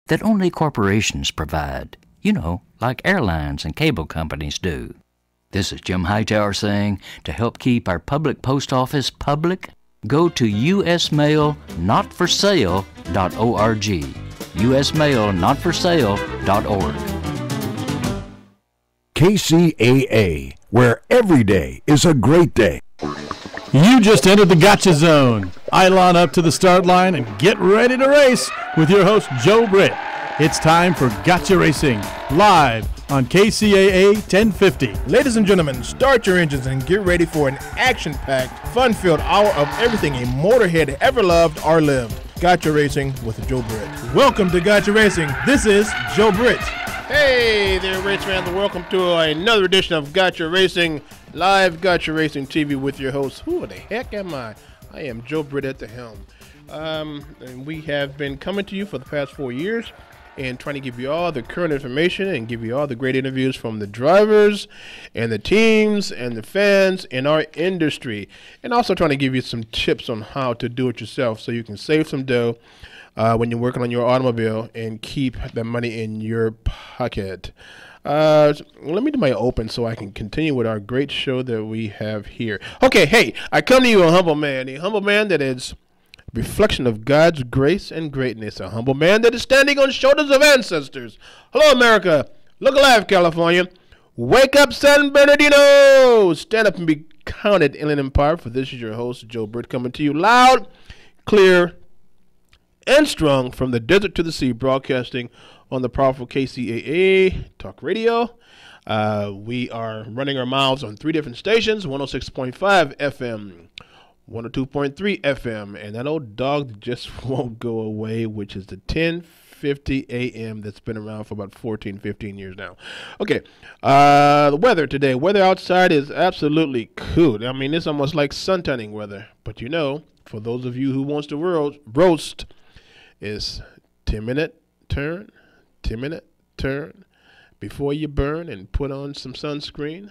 that only corporations provide, like airlines and cable companies do. This is Jim Hightower saying, to help keep our public post office public, go to usmailnotforsale.org. usmailnotforsale.org. KCAA, where every day is a great day. You just entered the Gotcha Zone. I line up to the start line and get ready to race with your host, Joe Britt. It's time for Gotcha Racing, live on KCAA 1050. Ladies and gentlemen, start your engines and get ready for an action-packed, fun-filled hour of everything a motorhead ever loved or lived. Gotcha Racing with Joe Britt. Welcome to Gotcha Racing. This is Joe Britt. Hey there, race fans, and welcome to another edition of Gotcha Racing, live Gotcha Racing TV with your host. Who the heck am I? I am Joe Britt at the helm. And we have been coming to you for the past 4 years and trying to give you all the current information and give you all the great interviews from the drivers and the teams and the fans in our industry. And also trying to give you some tips on how to do it yourself so you can save some dough when you're working on your automobile and keep the money in your pocket. Let me do my open so I can continue with our great show that we have here. Okay, hey, I come to you a humble man that is a reflection of God's grace and greatness, a humble man that is standing on shoulders of ancestors. Hello, America. Look alive, California. Wake up, San Bernardino. Stand up and be counted, Inland Empire, for this is your host, Joe Britt, coming to you loud, clear, and strong from the desert to the sea, broadcasting on the powerful KCAA Talk Radio. We are running our mouths on 3 different stations, 106.5 FM, 102.3 FM, and that old dog that just won't go away, which is the 1050 AM that's been around for about 14, 15 years now. Okay, the weather today. Weather outside is absolutely cool. I mean, it's almost like suntanning weather. But for those of you who wants to roast, is 10-minute turn, 10-minute turn before you burn and put on some sunscreen,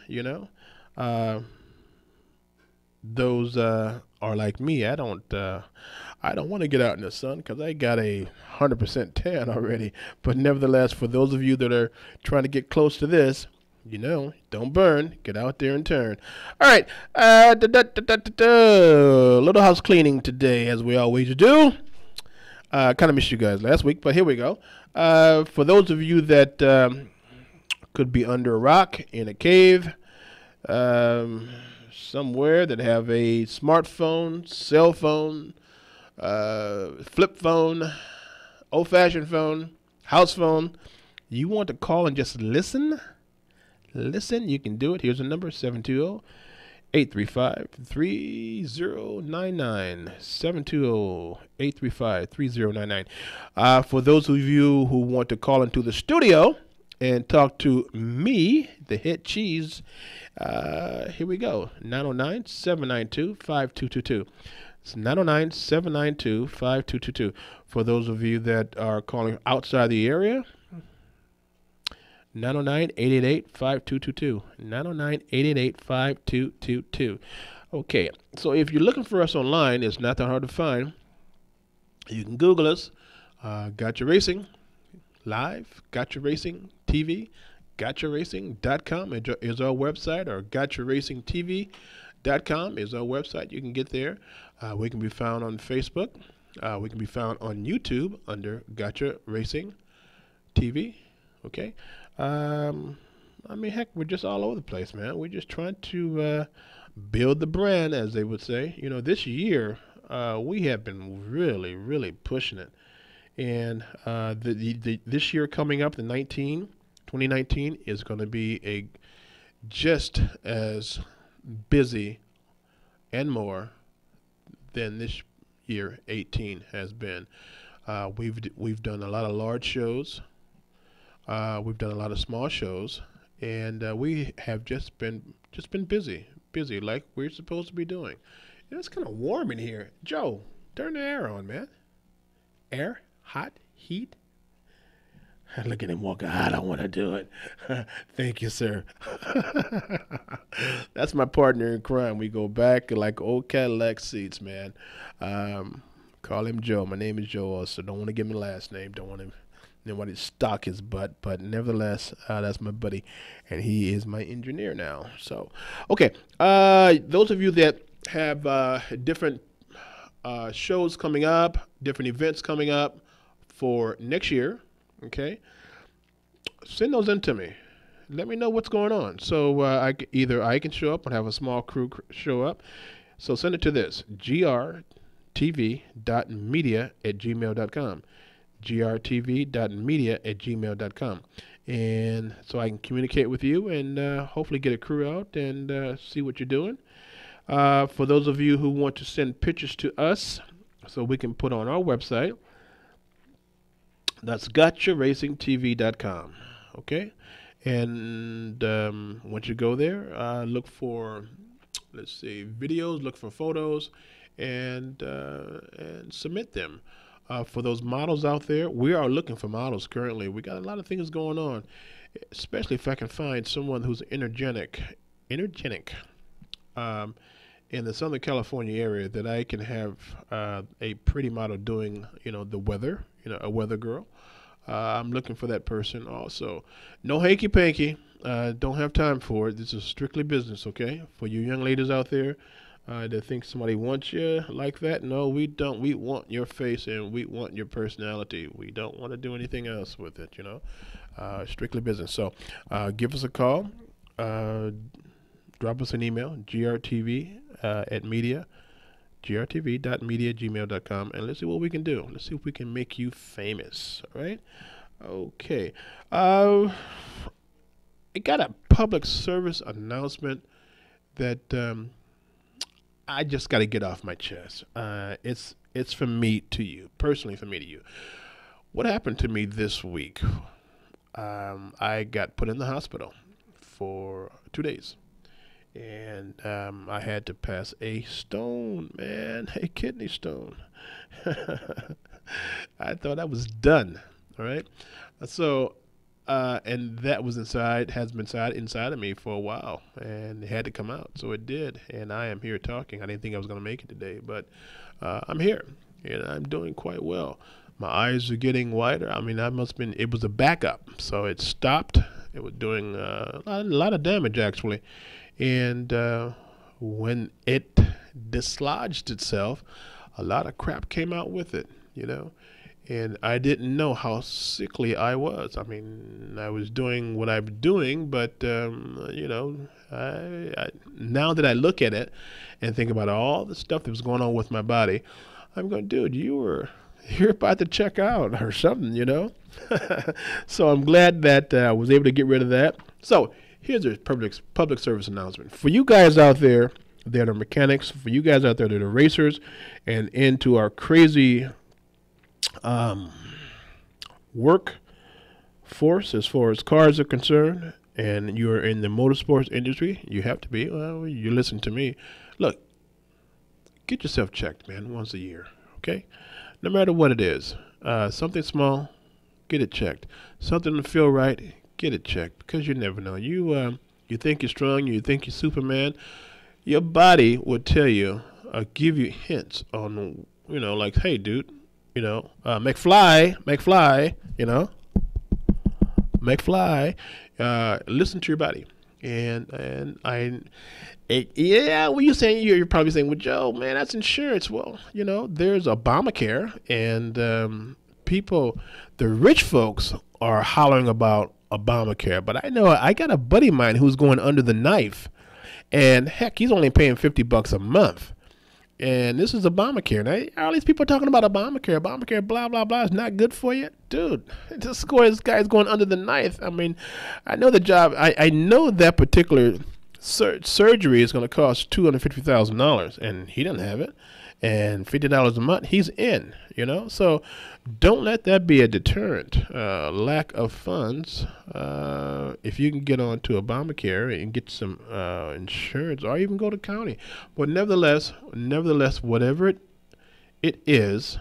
Those are like me. I don't want to get out in the sun because I got a 100% tan already. But nevertheless, for those of you that are trying to get close to this, don't burn. Get out there and turn. All right. Little house cleaning today, as we always do. Kind of missed you guys last week, but here we go. For those of you that could be under a rock, in a cave, somewhere, that have a smartphone, cell phone, flip phone, old-fashioned phone, house phone, you want to call and just listen, you can do it. Here's the number, 720-835-3099, 720-835-3099. For those of you who want to call into the studio and talk to me, the head cheese, here we go, 909-792-5222. It's 909-792-5222. For those of you that are calling outside the area, 909-888-5222. 909-888-5222. Okay, so if you're looking for us online, it's not that hard to find. You can Google us, Gotcha Racing Live, Gotcha Racing TV, GotchaRacing.com is our website, or GotchaRacingTV.com is our website. You can get there. We can be found on Facebook. We can be found on YouTube under Gotcha Racing TV. Okay. Heck, we're just all over the place, man. We're just trying to build the brand, as they would say. This year, we have been really, really pushing it. And this year coming up, 2019 is going to be just as busy and more than this year 18 has been. We've done a lot of large shows. We've done a lot of small shows, and we have just been busy like we're supposed to be doing. It's kind of warm in here. Joe, turn the air on, man. Air, hot, heat. Look at him walking. I don't want to do it. Thank you, sir. That's my partner in crime. We go back like old Cadillac seats, man. Call him Joe. My name is Joe also. Don't want to give him a last name. Don't want him Nobody stalk his butt, but nevertheless, that's my buddy, and he is my engineer now. So, okay, those of you that have different shows coming up, different events coming up for next year, okay, send those in to me. Let me know what's going on. So either I can show up or have a small crew show up. So send it to this, grtv.media@gmail.com. grtv.media@gmail.com. And so I can communicate with you and hopefully get a crew out and see what you're doing. For those of you who want to send pictures to us so we can put on our website, that's gotcharacingtv.com. Okay? And once you go there, look for, let's see, videos, look for photos, and submit them. For those models out there, we are looking for models currently. We got a lot of things going on, especially if I can find someone who's energetic, in the Southern California area that I can have a pretty model doing, the weather, a weather girl. I'm looking for that person also. No hanky-panky. Don't have time for it. This is strictly business, okay? For you young ladies out there that think somebody wants you like that, no, we don't. We want your face and we want your personality. We don't want to do anything else with it, strictly business. So give us a call. Drop us an email, grtv@media.gmail.com, and let's see what we can do. Let's see if we can make you famous, all right? Okay. I got a public service announcement that I just got to get off my chest. It's from me to you, personally from me to you. What happened to me this week? I got put in the hospital for 2 days. And I had to pass a stone, man, a kidney stone. I thought I was done, all right? So, and that was has been inside of me for a while, and it had to come out, so it did. And I am here talking. I didn't think I was going to make it today, but I'm here, and I'm doing quite well. My eyes are getting wider. I mean, it was a backup, so it stopped. It was doing a lot of damage, actually. And when it dislodged itself, a lot of crap came out with it, and I didn't know how sickly I was. I mean, I was doing what I'm doing, but, I now that I look at it and think about all the stuff that was going on with my body, I'm going, dude, you're about to check out or something, So I'm glad that I was able to get rid of that. So here's a public service announcement. For you guys out there that are mechanics, for you guys out there that are racers and into our crazy workforce as far as cars are concerned, and you're in the motorsports industry, you have to be, well, you listen to me. Look, get yourself checked, man, once a year, okay? No matter what it is. Something small, get it checked. Something to feel right, get it checked, because you never know. You think you're strong, you think you're Superman. Your body will tell you, give you hints on, like, hey, dude, McFly, listen to your body. And when you're probably saying, well, Joe, man, that's insurance. Well, there's Obamacare, and people, the rich folks are hollering about Obamacare, but I know I got a buddy of mine who's going under the knife, and heck, he's only paying $50 a month. And this is Obamacare. Now, all these people are talking about Obamacare, blah, blah, blah. It's not good for you. Dude, this guy's going under the knife. I mean, I know the job. I know that particular surgery is going to cost $250,000, and he doesn't have it. And $50 a month, he's in, So don't let that be a deterrent. Lack of funds. If you can get on to Obamacare and get some insurance, or even go to county. But nevertheless, whatever it is,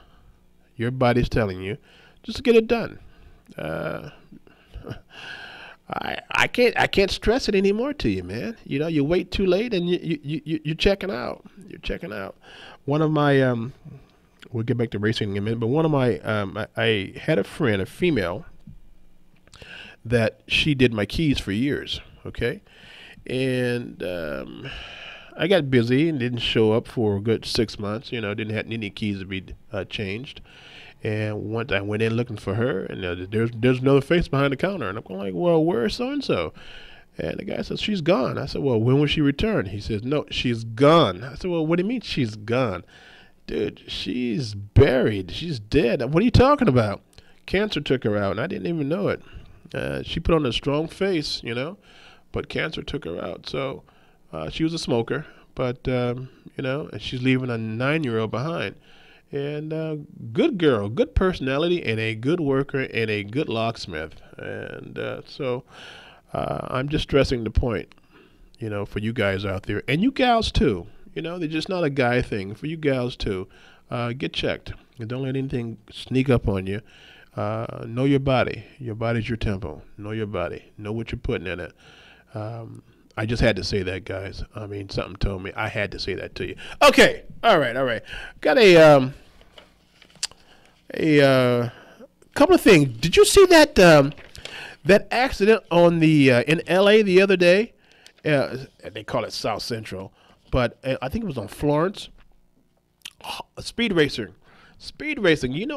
your body's telling you, just get it done. I can't stress it anymore to you, man. You wait too late and you're checking out. You're checking out. One of my we'll get back to racing in a minute, but one of my I had a friend, a female that she did my keys for years. Okay, and I got busy and didn't show up for a good 6 months. Didn't have any keys to be changed. And once I went in looking for her, and there's another face behind the counter, and I'm going like, well, where's so and so? And the guy says, she's gone. I said, well, when will she return? He says, no, she's gone. I said, well, what do you mean she's gone? Dude, she's buried. She's dead. What are you talking about? Cancer took her out, and I didn't even know it. She put on a strong face, but cancer took her out. So she was a smoker, but, and she's leaving a 9-year-old behind. And good girl, good personality, and a good worker, and a good locksmith. And so I'm just stressing the point, for you guys out there, and you gals too. They're just not a guy thing. For you gals too, get checked. And don't let anything sneak up on you. Know your body. Your body's your temple. Know your body. Know what you're putting in it. I just had to say that, guys. I mean, something told me I had to say that to you. Okay. All right. Got a couple of things. Did you see that that accident on the in L.A. the other day? They call it South Central, but I think it was on Florence. Speed racing.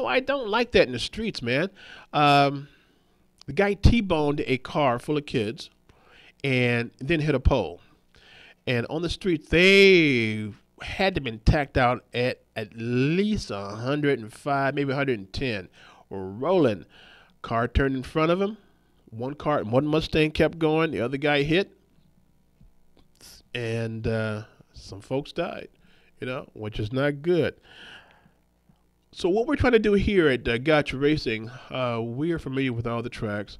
I don't like that in the streets, man. The guy T-boned a car full of kids and then hit a pole. And on the streets, they had to been tacked out at least 105, maybe 110, rolling. Car turned in front of him. One Mustang kept going. The other guy hit, and some folks died, which is not good. So what we're trying to do here at Gotcha Racing, we are familiar with all the tracks.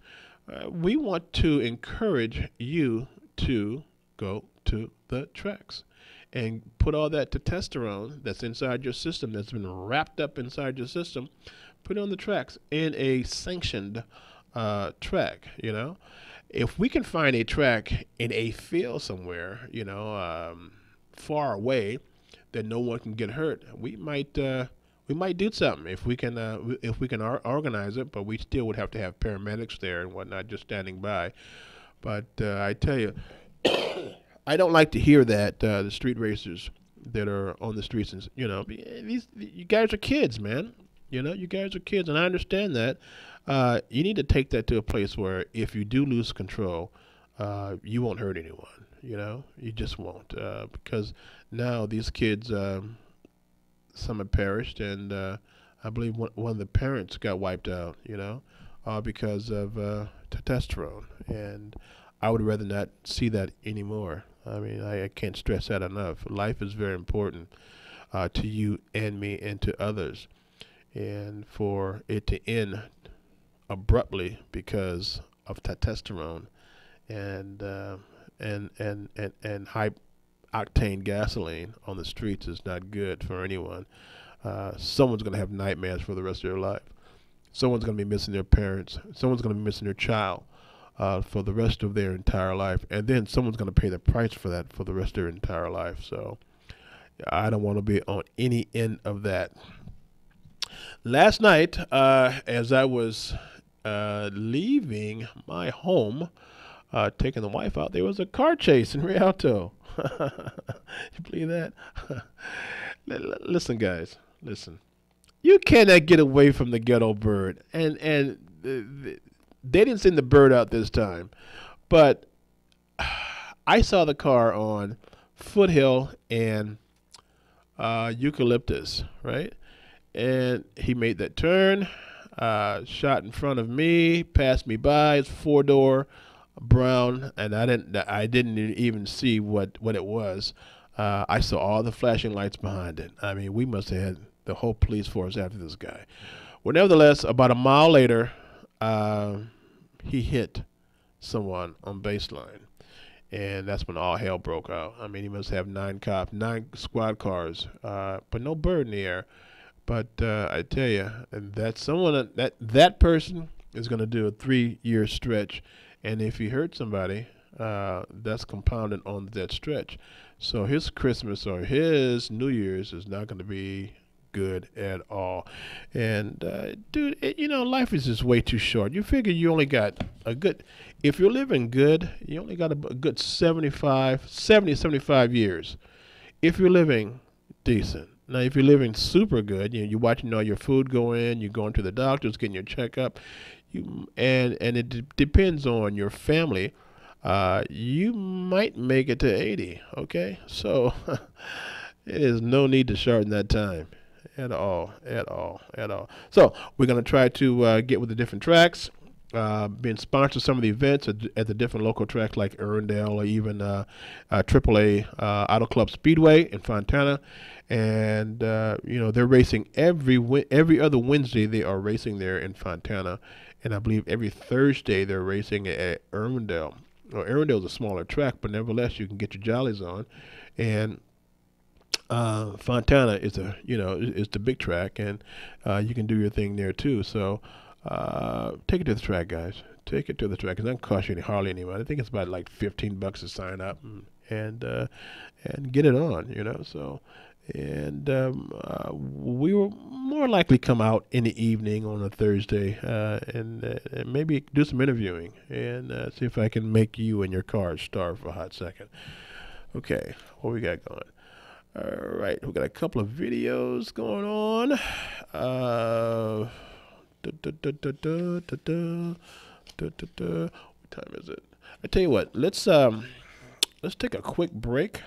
We want to encourage you to go to the tracks and put all that testosterone that's inside your system, that's been wrapped up inside your system, put it on the tracks in a sanctioned track. If we can find a track in a field somewhere, far away, that no one can get hurt, we might do something if we can organize it. But we still would have to have paramedics there and whatnot, just standing by. But I tell you, I don't like to hear that the street racers that are on the streets, and you guys are kids, man. You guys are kids, and I understand that. You need to take that to a place where if you do lose control, you won't hurt anyone. You just won't, because now these kids, some have perished, and I believe one of the parents got wiped out. All because of testosterone, and I would rather not see that anymore. I mean, I can't stress that enough. Life is very important to you and me and to others, and for it to end abruptly because of testosterone and high octane gasoline on the streets is not good for anyone. Someone's going to have nightmares for the rest of their life. Someone's going to be missing their parents. Someone's going to be missing their child for the rest of their entire life. And then someone's going to pay the price for that for the rest of their entire life. So I don't want to be on any end of that. Last night, as I was leaving my home, taking the wife out, there was a car chase in Rialto. You believe that? Listen, guys, listen. You cannot get away from the ghetto bird. And they didn't send the bird out this time. But I saw the car on Foothill and Eucalyptus, right? And he made that turn, shot in front of me, passed me by. It's 4-door. Brown, and I didn't even see what it was. I saw all the flashing lights behind it. I mean, we must have had the whole police force after this guy. Well, nevertheless, about a mile later, he hit someone on baseline, and that's when all hell broke out. I mean, he must have 9 squad cars, but no bird in the air. But I tell you, that someone that person is going to do a 3-year stretch. And if he hurt somebody, that's compounded on that stretch. So his Christmas or his New Year's is not going to be good at all. And, dude, life is just way too short. You figure you only got if you're living good, you only got a good 70, 75 years. If you're living decent. Now, if you're living super good, you're watching all your food go in, you're going to the doctors, getting your checkup, and it depends on your family. You might make it to 80, okay? So it is no need to shorten that time at all. So we're going to try to get with the different tracks, being sponsored some of the events at the different local tracks like Erindale or even AAA Auto Club Speedway in Fontana. And, they're racing every other Wednesday. They are racing there in Fontana. And I believe every Thursday they're racing at Erindale. Well, Erindale's a smaller track, but nevertheless, you can get your jollies on. And Fontana is is the big track, and you can do your thing there too. So take it to the track, guys. Take it to the track. It doesn't cost you hardly any money. I think it's about like $15 to sign up and get it on. So. And we will more likely come out in the evening on a Thursday and maybe do some interviewing and see if I can make you and your car starve for a hot second. Okay, what we got going? All right, we got a couple of videos going on. What time is it? I tell you what, let's take a quick break.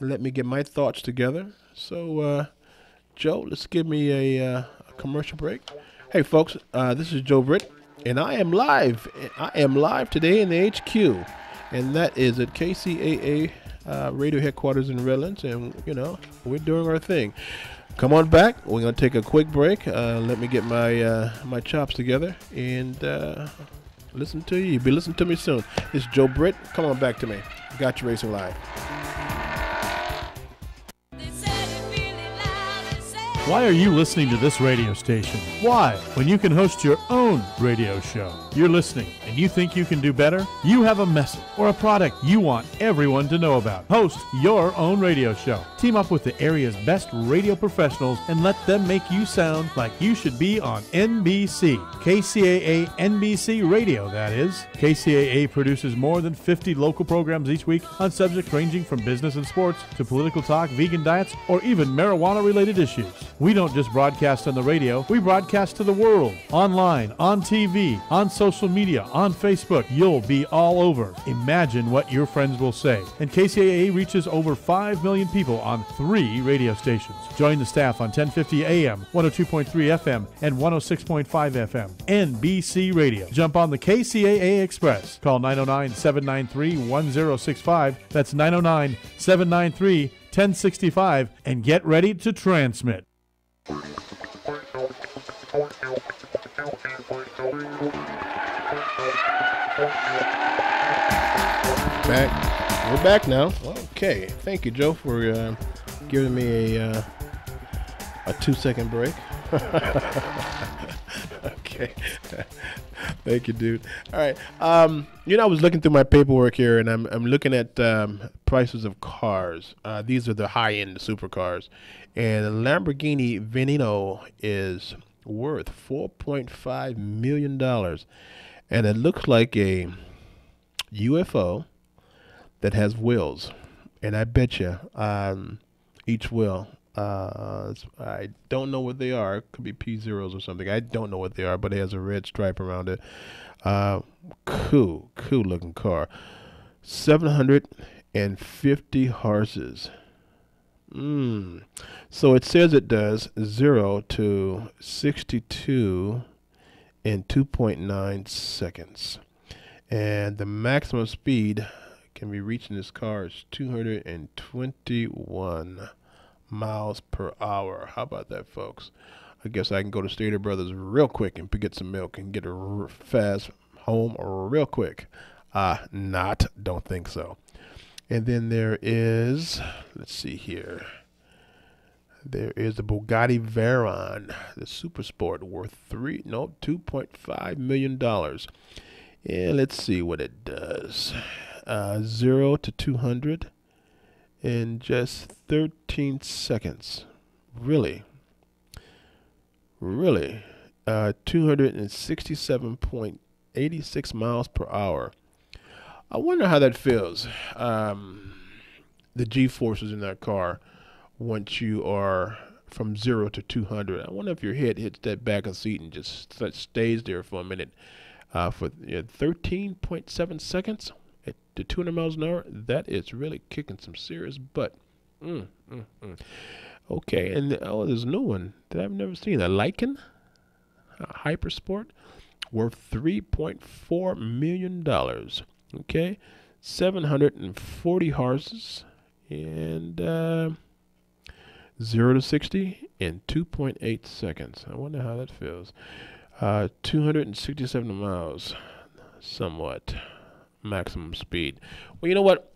And let me get my thoughts together. So, Joe, let's give me a commercial break. Hey, folks, this is Joe Britt, and I am live. I am live today in the HQ, and that is at KCAA radio headquarters in Redlands, and, we're doing our thing. Come on back. We're going to take a quick break. Let me get my chops together, and listen to you. You'll be listening to me soon. This is Joe Britt. Come on back to me. Got You Racing Live. Why are you listening to this radio station? Why? When you can host your own radio show. You're listening and you think you can do better? You have a message or a product you want everyone to know about. Host your own radio show. Team up with the area's best radio professionals and let them make you sound like you should be on NBC. KCAA NBC Radio, that is. KCAA produces more than 50 local programs each week on subjects ranging from business and sports to political talk, vegan diets, or even marijuana-related issues. We don't just broadcast on the radio, we broadcast to the world. Online, on TV, on social media, on Facebook. You'll be all over. Imagine what your friends will say. And KCAA reaches over 5 million people on 3 radio stations. Join the staff on 1050 AM, 102.3 FM, and 106.5 FM. NBC Radio. Jump on the KCAA Express. Call 909-793-1065. That's 909-793-1065 and get ready to transmit. We're back now. Okay, thank you, Joe, for giving me a 2-second break. Okay, thank you, dude. All right, I was looking through my paperwork here, and I'm looking at prices of cars. These are the high-end supercars, and a Lamborghini Veneno is worth $4.5 million, and it looks like a UFO that has wheels, and I bet you each wheel, I don't know what they are. It could be P0s or something. I don't know what they are, but it has a red stripe around it. Cool looking car. 750 horses. So it says it does 0 to 62 in 2.9 seconds. And the maximum speed can be reached in this car is 221 miles per hour. How about that, folks? I guess I can go to Stater Brothers real quick and get some milk and get a fast home real quick. Don't think so. And then there is, let's see here. There is the Bugatti Veyron, the Super Sport, worth $2.5 million. And let's see what it does. 0 to 200 in just 13 seconds. Really? Really? 267.86 miles per hour. I wonder how that feels. The G-forces in that car once you are from 0 to 200. I wonder if your head hits that back of the seat and just stays there for a minute for 13.7 seconds at the 200 miles an hour. That is really kicking some serious butt. Okay, and there's a new one that I've never seen. A Lycan Hypersport worth $3.4 million. Okay, 740 horses and 0 to 60 in 2.8 seconds. I wonder how that feels. 267 miles, somewhat maximum speed. Well, you know what?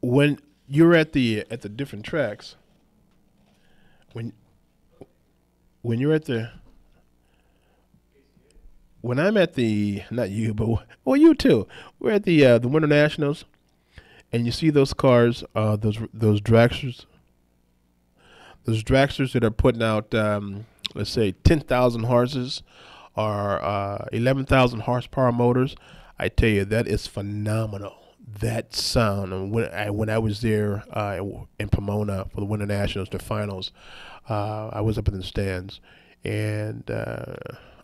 When you're at the different tracks, when you're at the when I'm at the, not you, but well, you too. We're at the Winter Nationals, and you see those cars, those dragsters that are putting out, let's say 10,000 horses or 11,000 horsepower motors. I tell you, that is phenomenal. That sound. And when I was there in Pomona for the Winter Nationals, the finals, I was up in the stands, and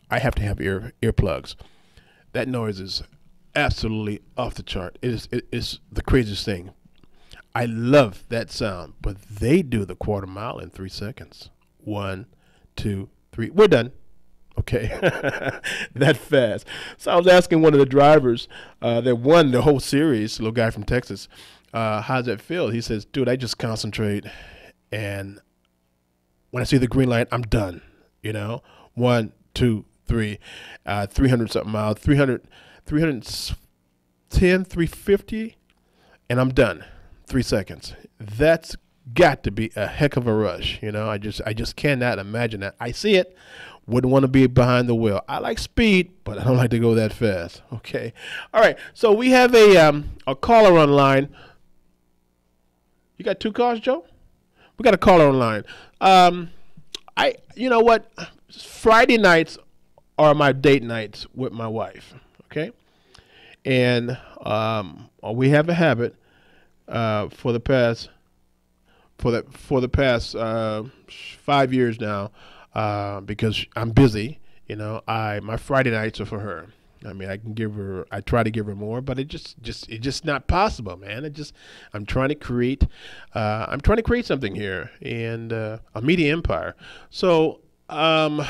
I have to have earplugs. That noise is absolutely off the chart. It's the craziest thing. I love that sound, but they do the quarter mile in 3 seconds. 1, 2, 3. We're done. Okay, that fast. So I was asking one of the drivers that won the whole series, a little guy from Texas, how's that feel? He says, dude, I just concentrate, and when I see the green light, I'm done. 1, 2, 3, 300 something miles, 310, 350, and I'm done. 3 seconds. That's got to be a heck of a rush. I just cannot imagine that. I see it. Wouldn't want to be behind the wheel. I like speed, but I don't like to go that fast. Okay. All right. So we have a caller online. You got 2 calls, Joe? We got a caller online. You know what? Friday nights are my date nights with my wife. Okay. And we have a habit for the past 5 years now. Because I'm busy, my Friday nights are for her. I mean, I try to give her more, but it's just not possible, man. I'm trying to create something here, and a media empire. So, I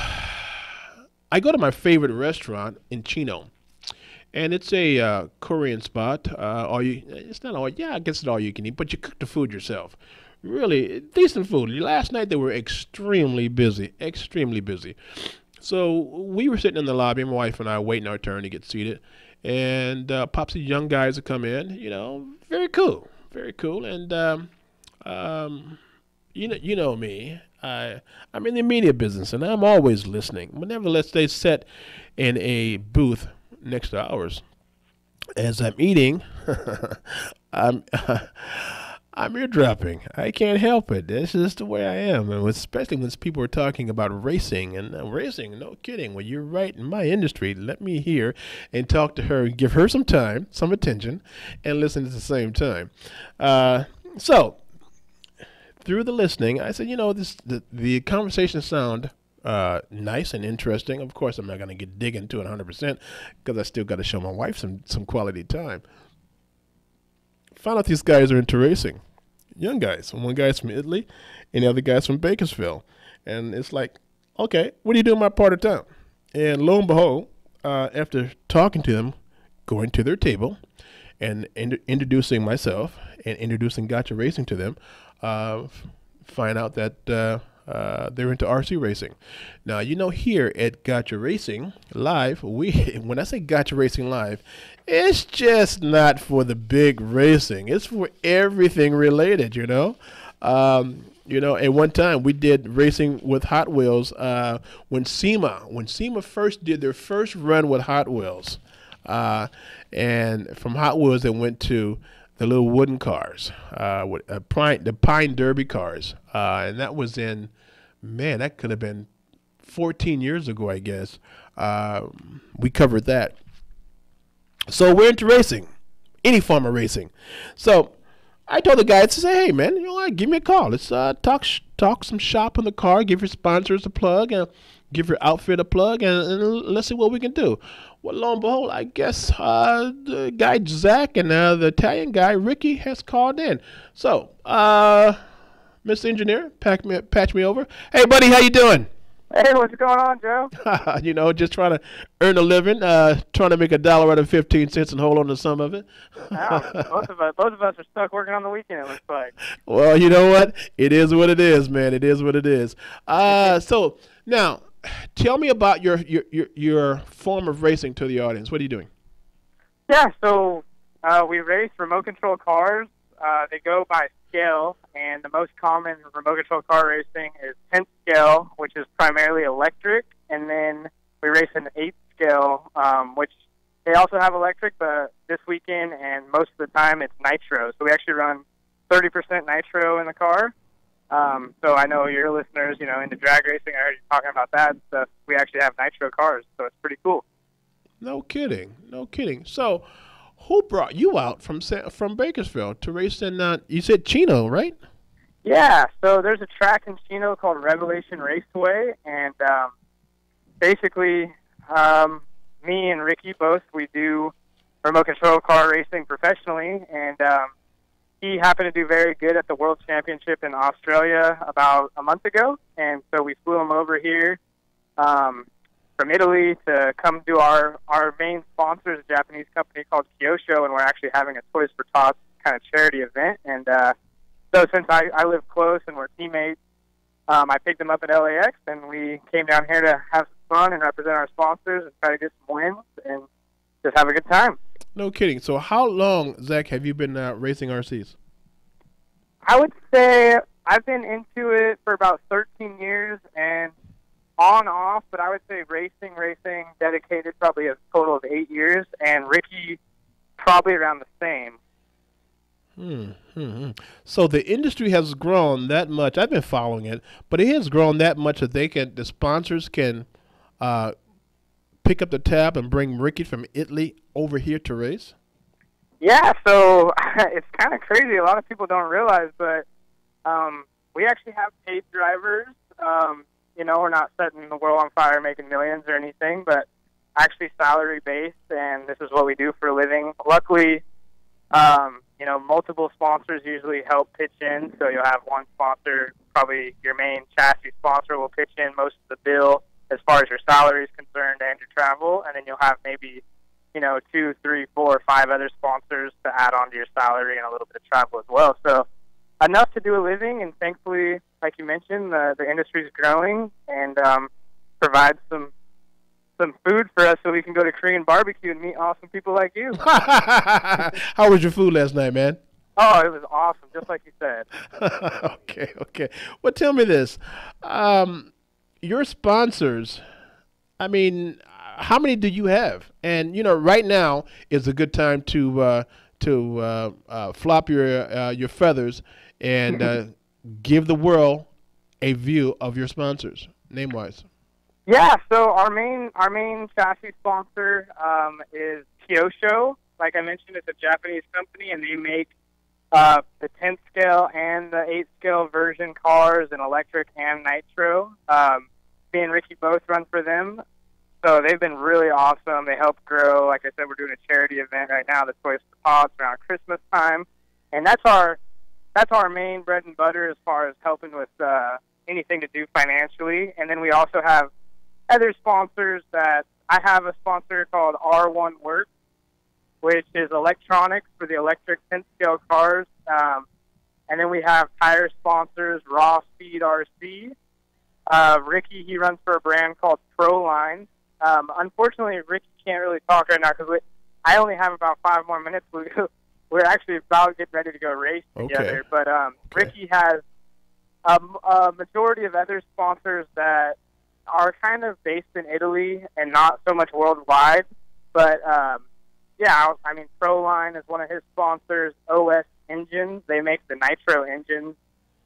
go to my favorite restaurant in Chino, and it's a Korean spot. It's not all, yeah, I guess it's all you can eat, but you cook the food yourself. Really decent food. Last night they were extremely busy. So we were sitting in the lobby, my wife and I, waiting our turn to get seated, and pops these young guys that come in. Very cool. And you know me. I'm in the media business, and I'm always listening. But nevertheless, they sat in a booth next to ours. As I'm eating, I'm eardropping. I can't help it. This is the way I am, and especially when people are talking about racing and racing. No kidding. Well, you're right in my industry. Let me hear and talk to her, give her some time, some attention, and listen at the same time. So through the listening, I said, the conversation sound nice and interesting. Of course, I'm not going to dig into it 100% because I still got to show my wife some quality time. Found out these guys are into racing. Young guys. One guy's from Italy and the other guy's from Bakersfield. And it's like, okay, what do you do in my part of town? And lo and behold, after talking to them, going to their table and introducing myself and introducing Gotcha Racing to them, find out that they're into RC racing. Now, here at Gotcha Racing Live, when I say Gotcha Racing Live, it's just not for the big racing. It's for everything related, At one time we did racing with Hot Wheels when SEMA first did their first run with Hot Wheels. And from Hot Wheels, they went to the little wooden cars, the Pine Derby cars. And that was in Man, that could have been 14 years ago, I guess. We covered that. So we're into racing, any form of racing. So I told the guys to say, hey, man, you know what, give me a call. Let's talk some shop on the car, give your sponsors a plug, and give your outfit a plug, and let's see what we can do. Well, lo and behold, I guess the guy Zach and the Italian guy Ricky has called in. So, Mr. Engineer, patch me over. Hey, buddy, how you doing? Hey, what's going on, Joe? You know, just trying to earn a living, trying to make $1 out of 15 cents and hold on to some of it. Both of us are stuck working on the weekend, it looks like. Well, you know what? It is what it is, man. It is what it is. So now, tell me about your form of racing to the audience. What are you doing? Yeah, so we race remote control cars. They go by scale, and the most common remote control car racing is 10th scale, which is primarily electric, and then we race an 8th scale, which they also have electric, but this weekend and most of the time it's nitro. So we actually run 30% nitro in the car. So I know your listeners, you know, into drag racing, I heard you talking about that stuff. We actually have nitro cars, so it's pretty cool. No kidding. No kidding. So who brought you out from Bakersfield to race in, you said Chino, right? Yeah, so there's a track in Chino called Revelation Raceway, and basically me and Ricky both, we do remote control car racing professionally, and he happened to do very good at the World Championship in Australia about a month ago, and so we flew him over here from Italy to come do our main sponsor is a Japanese company called Kyosho, and we're actually having a Toys for Tots kind of charity event. And so since I live close and we're teammates, I picked him up at LAX, and we came down here to have some fun and represent our sponsors and try to get some wins and just have a good time. No kidding. So how long, Zach, have you been racing RCs? I would say I've been into it for about 13 years, and on off, but I would say racing dedicated probably a total of 8 years, and Ricky probably around the same. So the industry has grown that much. I've been following it, but it has grown that much that the sponsors can pick up the tab and bring Ricky from Italy over here to race. Yeah, so it's kind of crazy. A lot of people don't realize, but we actually have paid drivers. You know, we're not setting the world on fire, making millions or anything, but actually salary-based, and this is what we do for a living. Luckily, you know, multiple sponsors usually help pitch in, so you'll have one sponsor, probably your main chassis sponsor, will pitch in most of the bill as far as your salary is concerned and your travel, and then you'll have maybe, you know, 2, 3, 4, 5 other sponsors to add on to your salary and a little bit of travel as well. So enough to do a living, and thankfully, like you mentioned, the industry is growing and provides some food for us so we can go to Korean barbecue and meet awesome people like you. How was your food last night, man? Oh, it was awesome, just like you said. Okay. Well, tell me this. Your sponsors, I mean, how many do you have? And, you know, right now is a good time to flop your feathers and give the world a view of your sponsors, name-wise. Yeah, so our main chassis sponsor is Kyosho. Like I mentioned, it's a Japanese company, and they make the 10th scale and the 8th scale version cars in electric and nitro. Me and Ricky both run for them. So they've been really awesome. They help grow. Like I said, we're doing a charity event right now, the Toys for Tots, around Christmas time. And that's our main bread and butter as far as helping with anything to do financially. And then we also have other sponsors that I have a sponsor called R1 Works, which is electronics for the electric 10th scale cars. And then we have tire sponsors, Raw Speed RC. Ricky, he runs for a brand called Proline. Unfortunately, Ricky can't really talk right now because I only have about 5 more minutes. We're actually about getting ready to go race together. Okay. But Ricky has a majority of other sponsors that are kind of based in Italy and not so much worldwide. But, yeah, I mean, Proline is one of his sponsors. OS Engines, they make the nitro engines,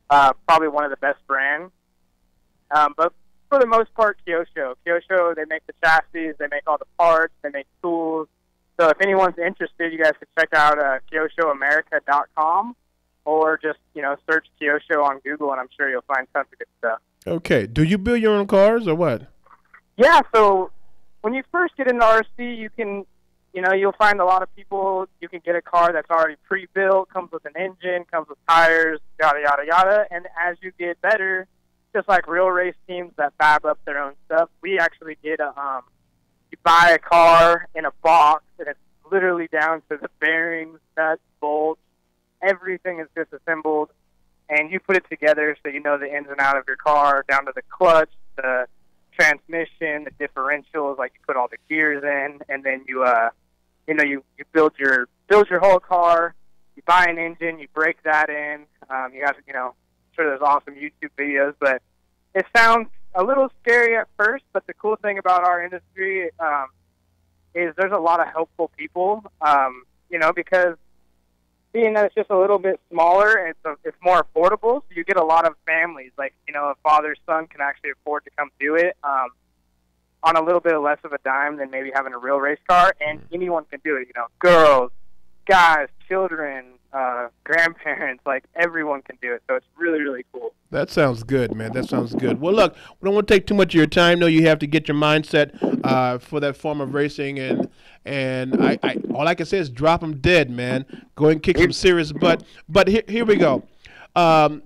probably one of the best brands. But for the most part, Kyosho. Kyosho, they make the chassis, they make all the parts, they make tools. So if anyone's interested, you guys can check out KyoshoAmerica.com or just, search Kyosho on Google, and I'm sure you'll find tons of good stuff. Okay. Do you build your own cars or what? Yeah, so when you first get into RC, you can, you'll find a lot of people, you can get a car that's already pre-built, comes with an engine, comes with tires, yada, yada, yada. And as you get better, just like real race teams that fab up their own stuff, we actually get you buy a car in a box, and it's literally down to the bearings, nuts, bolts, everything is disassembled, and you put it together so you know the ins and outs of your car, down to the clutch, the transmission, the differentials, like you put all the gears in, and then you build your whole car. You buy an engine, you break that in. You have, I'm sure there's awesome YouTube videos, but it sounds a little scary at first. But the cool thing about our industry is there's a lot of helpful people. Because being that it's just a little bit smaller, it's more affordable. So you get a lot of families, like, a father son can actually afford to come do it on a little bit less of a dime than maybe having a real race car, and anyone can do it. Girls, guys, children, grandparents, like everyone can do it. So it's really, really cool. That sounds good, man. That sounds good. Well, look, we don't want to take too much of your time. No, you have to get your mindset for that form of racing, and I all I can say is drop them dead, man. Go and kick some serious butt. But here we go. Do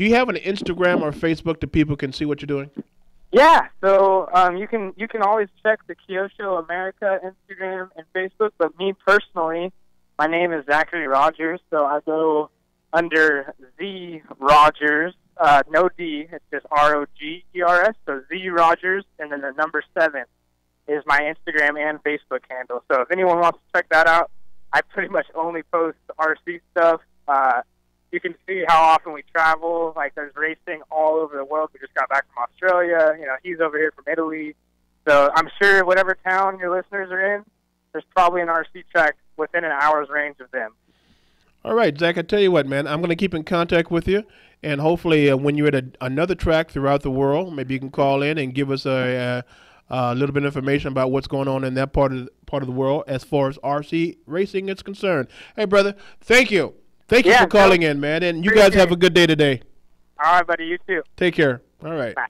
you have an Instagram or Facebook that people can see what you're doing? Yeah, so you can always check the Kyosho America Instagram and Facebook. But me personally, my name is Zachary Rogers, so I go under Z Rogers. No D, it's just ROGERS. So Z Rogers, and then the number 7 is my Instagram and Facebook handle. So if anyone wants to check that out, I pretty much only post RC stuff. You can see how often we travel. Like, there's racing all over the world. We just got back from Australia. He's over here from Italy. So I'm sure whatever town your listeners are in, there's probably an RC track within an hour's range of them. All right, Zach, I tell you what, man, I'm going to keep in contact with you, and hopefully when you're at another track throughout the world, maybe you can call in and give us a little bit of information about what's going on in that part of the world as far as RC racing is concerned. Hey, brother, thank you. Thank you for calling in, man, and you guys have a good day today. All right, buddy, you too. Take care. All right. Bye.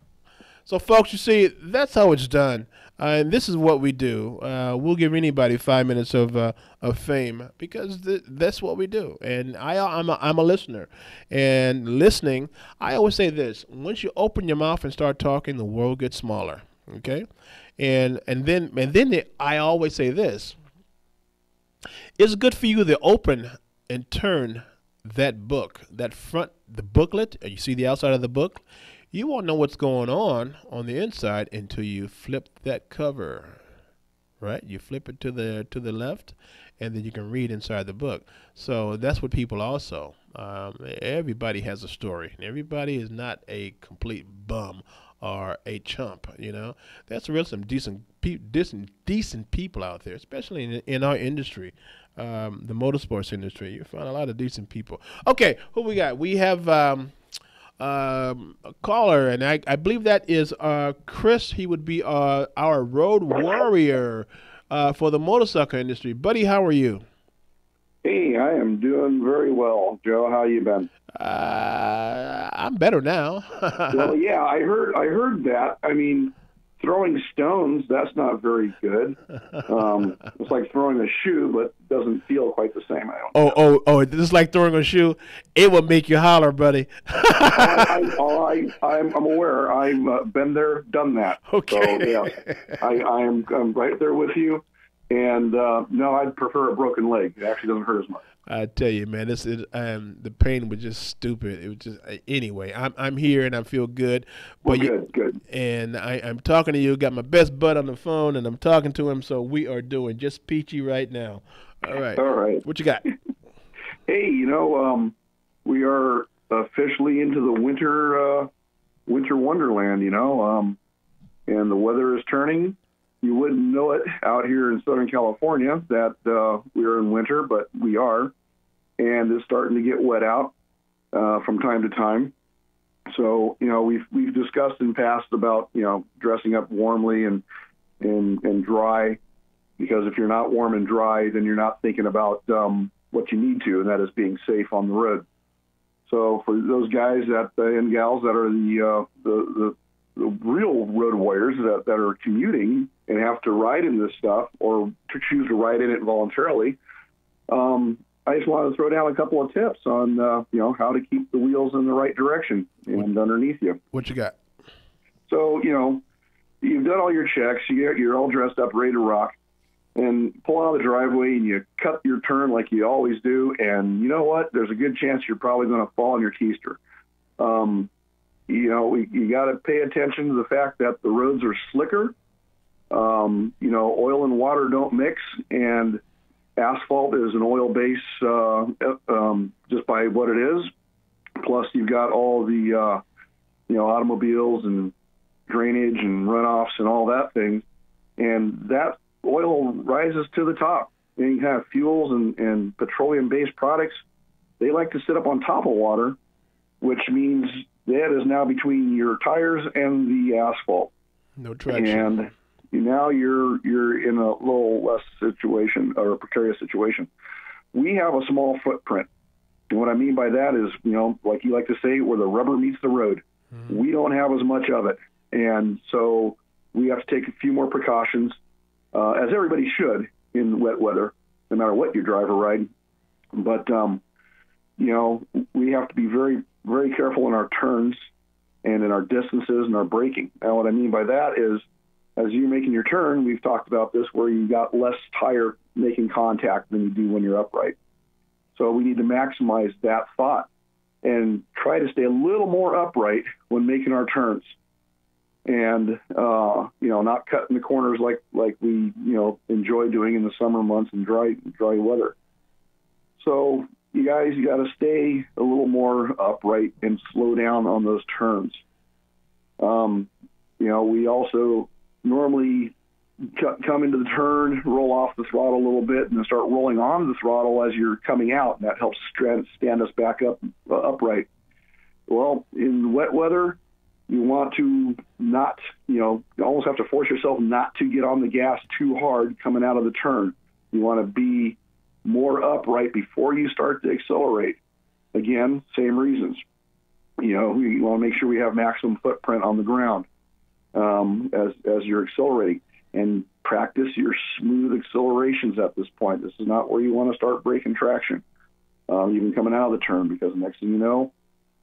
So, folks, you see, that's how it's done. And this is what we do. We'll give anybody 5 minutes of fame because that's what we do. And I'm a listener. And listening, I always say this: once you open your mouth and start talking, the world gets smaller. Okay, and then I always say this: it's good for you to open and turn that book, the booklet. You see the outside of the book. You won't know what's going on the inside until you flip that cover, right? You flip it to the left, and then you can read inside the book. So that's what people also. Everybody has a story. Everybody is not a complete bum or a chump. That's really some decent people out there, especially in our industry, the motorsports industry. You find a lot of decent people. Okay, who we got? We have a caller, and I believe that is Chris. He would be our road warrior for the motorcycle industry. Buddy, how are you? Hey, I am doing very well, Joe. How you been? I'm better now. Well, yeah, I heard that. I mean, throwing stones, that's not very good. It's like throwing a shoe, but doesn't feel quite the same. I don't. Oh! Just like throwing a shoe, it would make you holler, buddy. I'm aware. I've been there, done that. Okay. So, yeah, I'm right there with you. And no, I'd prefer a broken leg. It actually doesn't hurt as much. I tell you, man, the pain was just stupid. It was just anyway. I'm here and I feel good. Well, good. And I'm talking to you. Got my best bud on the phone, and I'm talking to him. So we are doing just peachy right now. All right. What you got? Hey, we are officially into the winter wonderland. And the weather is turning. You wouldn't know it out here in Southern California that we are in winter, but we are. And it's starting to get wet out from time to time. So, we've discussed in the past about, dressing up warmly and dry, because if you're not warm and dry, then you're not thinking about what you need to, and that is being safe on the road. So for those guys and gals that are the real road warriors that are commuting and have to ride in this stuff or to choose to ride in it voluntarily, I just want to throw down a couple of tips on, how to keep the wheels in the right direction and underneath you. What you got? So, you've done all your checks, you're all dressed up, ready to rock, and pull out of the driveway and you cut your turn like you always do, and you know what? There's a good chance you're probably going to fall on your keister. You got to pay attention to the fact that the roads are slicker. Oil and water don't mix, and asphalt is an oil base just by what it is. Plus, you've got all the automobiles and drainage and runoffs and all that thing, and that oil rises to the top. Any kind of fuels and petroleum-based products, they like to sit up on top of water, which means that is now between your tires and the asphalt. No traction. And now you're in a little less situation, or a precarious situation. We have a small footprint. And what I mean by that is, like you like to say, where the rubber meets the road. Mm-hmm. We don't have as much of it. And so we have to take a few more precautions, as everybody should in wet weather, no matter what you drive or ride. But, we have to be very, very careful in our turns and in our distances and our braking. Now, what I mean by that is, as you're making your turn, we've talked about this, where you got less tire making contact than you do when you're upright. So we need to maximize that thought and try to stay a little more upright when making our turns. And, not cutting the corners like we, enjoy doing in the summer months and dry weather. So you guys, you got to stay a little more upright and slow down on those turns. We also normally come into the turn, roll off the throttle a little bit, and then start rolling on the throttle as you're coming out, and that helps stand us back upright. Well, in wet weather, you want to not, you almost have to force yourself not to get on the gas too hard coming out of the turn. You want to be more upright before you start to accelerate. Again, same reasons. We want to make sure we have maximum footprint on the ground as you're accelerating, and practice your smooth accelerations at this point. This is not where you want to start breaking traction, even coming out of the turn, because the next thing you know,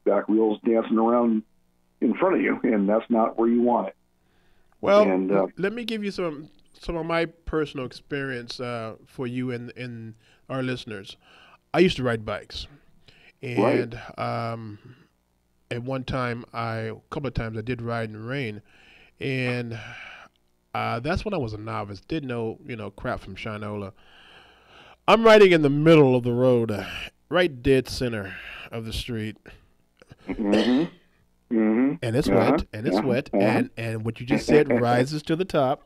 back wheel's dancing around in front of you, and that's not where you want it. Well, let me give you some of my personal experience for you and our listeners. I used to ride bikes, and at one time, a couple of times, I did ride in the rain, and that's when I was a novice. Didn't know crap from Shinola. I'm riding in the middle of the road, right dead center of the street. Mm-hmm. Mm-hmm. And it's wet, and it's wet, and what you just said rises to the top.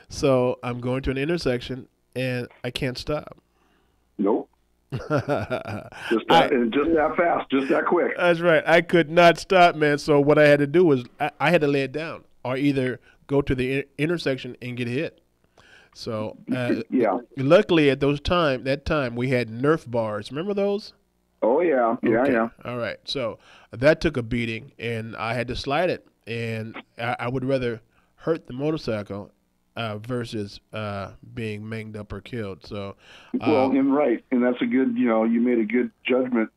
So I'm going to an intersection, and I can't stop. Nope. just that fast, just that quick. That's right. I could not stop, man. So what I had to do was I had to lay it down, or either go to the intersection and get hit. So luckily at that time we had Nerf bars. Remember those? Oh, yeah. Okay. Yeah. All right. So that took a beating, and I had to slide it. And I would rather hurt the motorcycle versus being manged up or killed. So, and that's a good, you made a good judgment,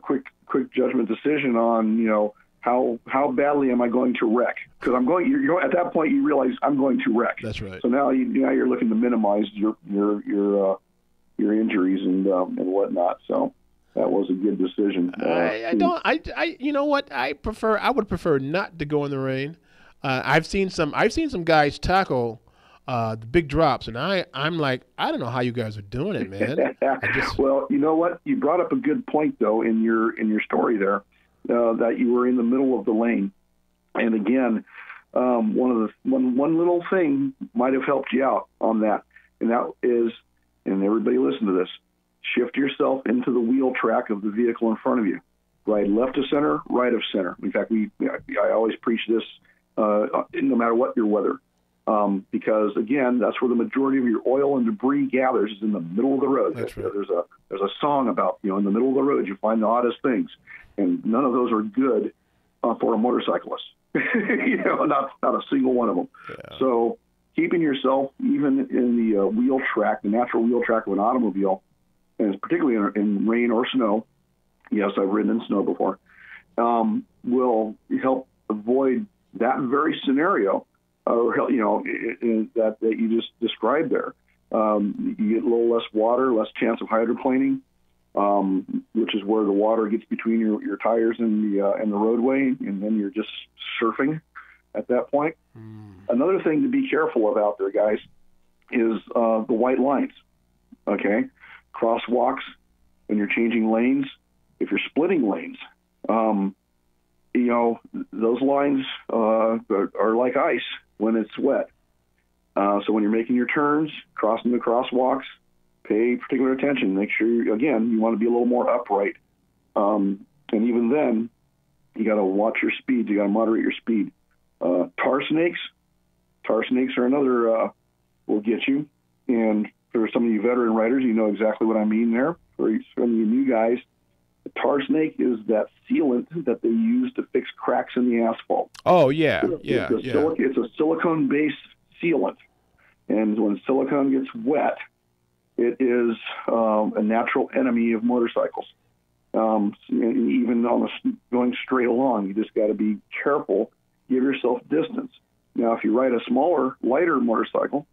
quick judgment decision on, how badly am I going to wreck? Because you're at that point you realize I'm going to wreck. That's right. So now you're looking to minimize your injuries and whatnot. So that was a good decision. You know what? I would prefer not to go in the rain. I've seen some guys tackle the big drops, and I'm like, I don't know how you guys are doing it, man. Well, you know what? You brought up a good point though in your story there, that you were in the middle of the lane, and again, one little thing might have helped you out on that, and that is, and everybody listen to this. Shift yourself into the wheel track of the vehicle in front of you. Ride left of center, right of center. In fact, I always preach this no matter what your weather. Because again, that's where the majority of your oil and debris gathers, is in the middle of the road. That's right. There's a song about, in the middle of the road you find the oddest things, and none of those are good for a motorcyclist. Not a single one of them. Yeah. So keeping yourself even in the wheel track, the natural wheel track of an automobile, and particularly in rain or snow. Yes, I've ridden in snow before. Will help avoid that very scenario. That you just described there. You get a little less water, less chance of hydroplaning, which is where the water gets between your tires and the roadway, and then you're just surfing at that point. Another thing to be careful of out there, guys, is the white lines. Okay, crosswalks when you're changing lanes. If you're splitting lanes, those lines are like ice when it's wet. So when you're making your turns, crossing the crosswalks, pay particular attention. Make sure, you want to be a little more upright. And even then, you got to watch your speed. You got to moderate your speed. Tar snakes are another, will get you. And for some of you veteran riders, you know exactly what I mean there. For some of you new guys, the tar snake is that sealant that they use to fix cracks in the asphalt. Oh, yeah, It's a silicone-based sealant. And when silicone gets wet, it is a natural enemy of motorcycles. Even going straight along, you just got to be careful. Give yourself distance. Now, if you ride a smaller, lighter motorcycle,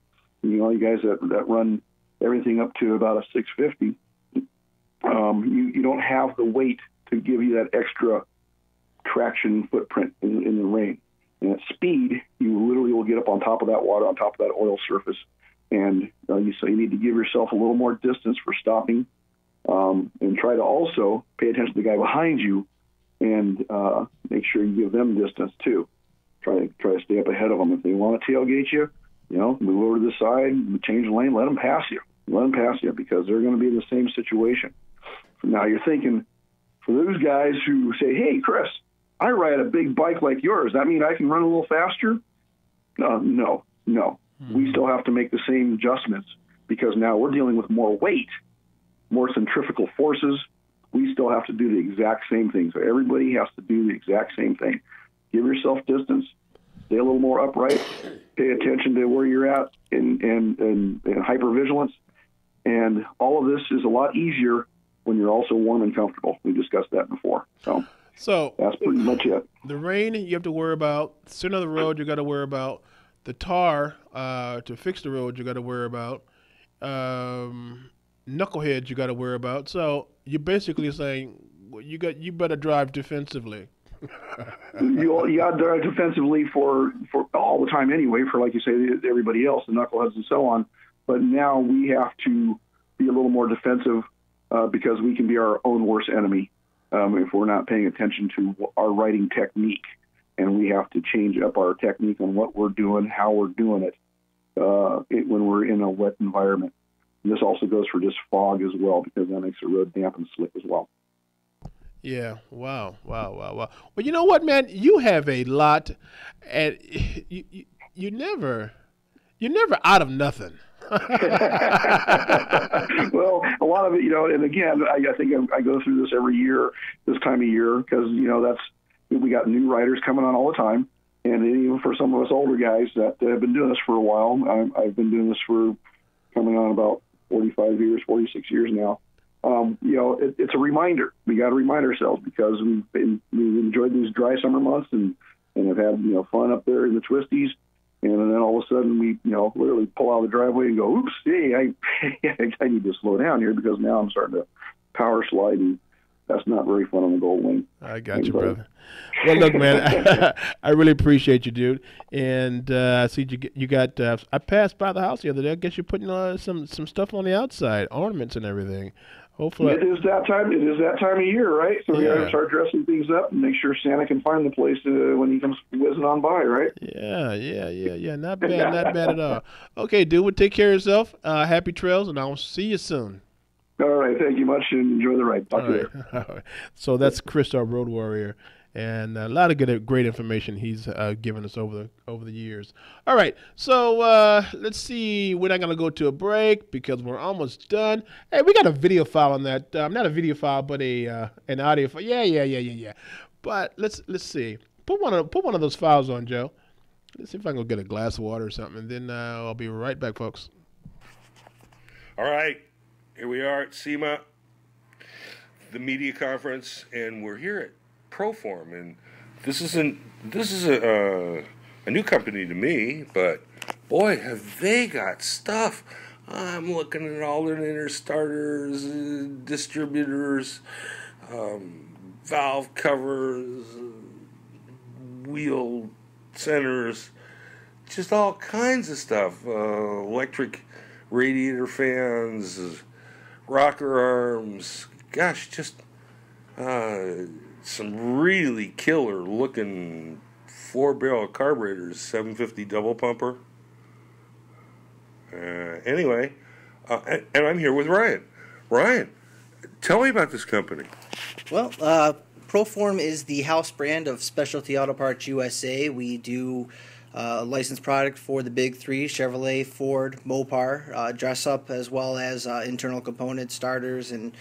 you guys that run everything up to about a 650, you don't have the weight to give you that extra traction footprint in the rain. And at speed, you literally will get up on top of that water, on top of that oil surface. And so you need to give yourself a little more distance for stopping, and try to also pay attention to the guy behind you, and make sure you give them distance too. Try to stay up ahead of them. If they want to tailgate you, move over to the side, change the lane, let them pass you. Let them pass you, because they're going to be in the same situation. Now you're thinking, for those guys who say, "Hey, Chris, I ride a big bike like yours. That mean I can run a little faster?" No. We still have to make the same adjustments, because now we're dealing with more weight, more centrifugal forces. We still have to do the exact same thing. So everybody has to do the exact same thing. Give yourself distance. Stay a little more upright. Pay attention to where you're at in hypervigilance. And all of this is a lot easier when you're also warm and comfortable. We discussed that before. So that's pretty much it. The rain you have to worry about. Center of the road you got to worry about. The tar to fix the road you got to worry about. Knuckleheads you got to worry about. So you're basically saying you better drive defensively. You got to drive defensively for all the time anyway, for, like you say, everybody else, the knuckleheads and so on. But now we have to be a little more defensive, because we can be our own worst enemy if we're not paying attention to our riding technique. And we have to change up our technique on what we're doing, how we're doing it, when we're in a wet environment. And this also goes for just fog as well, because that makes the road damp and slick as well. Yeah. Wow. Well, you know what, man? You have a lot, and you're never out of nothing. Well, a lot of it, and again, I think I go through this every year, this time of year, because, we got new riders coming on all the time. And even for some of us older guys that have been doing this for a while, I've been doing this for coming on about 45 years, 46 years now. It's a reminder. We got to remind ourselves, because we've enjoyed these dry summer months and have had, fun up there in the twisties. And then all of a sudden we, literally pull out of the driveway and go, oops, hey, I need to slow down here, because now I'm starting to power slide, and that's not very fun on the Gold Wing. I got you, brother. Well, look, man, I really appreciate you, dude. And I see you got. I passed by the house the other day. I guess you're putting some stuff on the outside, ornaments and everything. Hopefully, it is that time. It is that time of year, right? So we got to start dressing things up and make sure Santa can find the place when he comes whizzing on by, right? Yeah. Not bad at all. Okay, dude. Well, take care of yourself. Happy trails, and I'll see you soon. All right, thank you much, and enjoy the ride. Talk to you later. All right. So that's Chris, our road warrior, and a lot of great information he's given us over the years. All right, so let's see. We're not going to go to a break because we're almost done. Hey, we got a video file on that. Not a video file, but an audio file. Yeah. But let's see. Put one of those files on, Joe. Let's see if I can go get a glass of water or something, and then I'll be right back, folks. All right, here we are at SEMA, the media conference, and we're here at Proform, and this is a new company to me, but boy, have they got stuff. I'm looking at all their inner starters, distributors, valve covers, wheel centers, just all kinds of stuff, electric radiator fans, rocker arms, gosh, just some really killer looking 4-barrel carburetors, 750 double pumper. Anyway, and I'm here with Ryan. Ryan, tell me about this company. Well, Proform is the house brand of Specialty Auto Parts USA. We do licensed product for the big three: Chevrolet, Ford, Mopar, dress up, as well as internal components, starters, and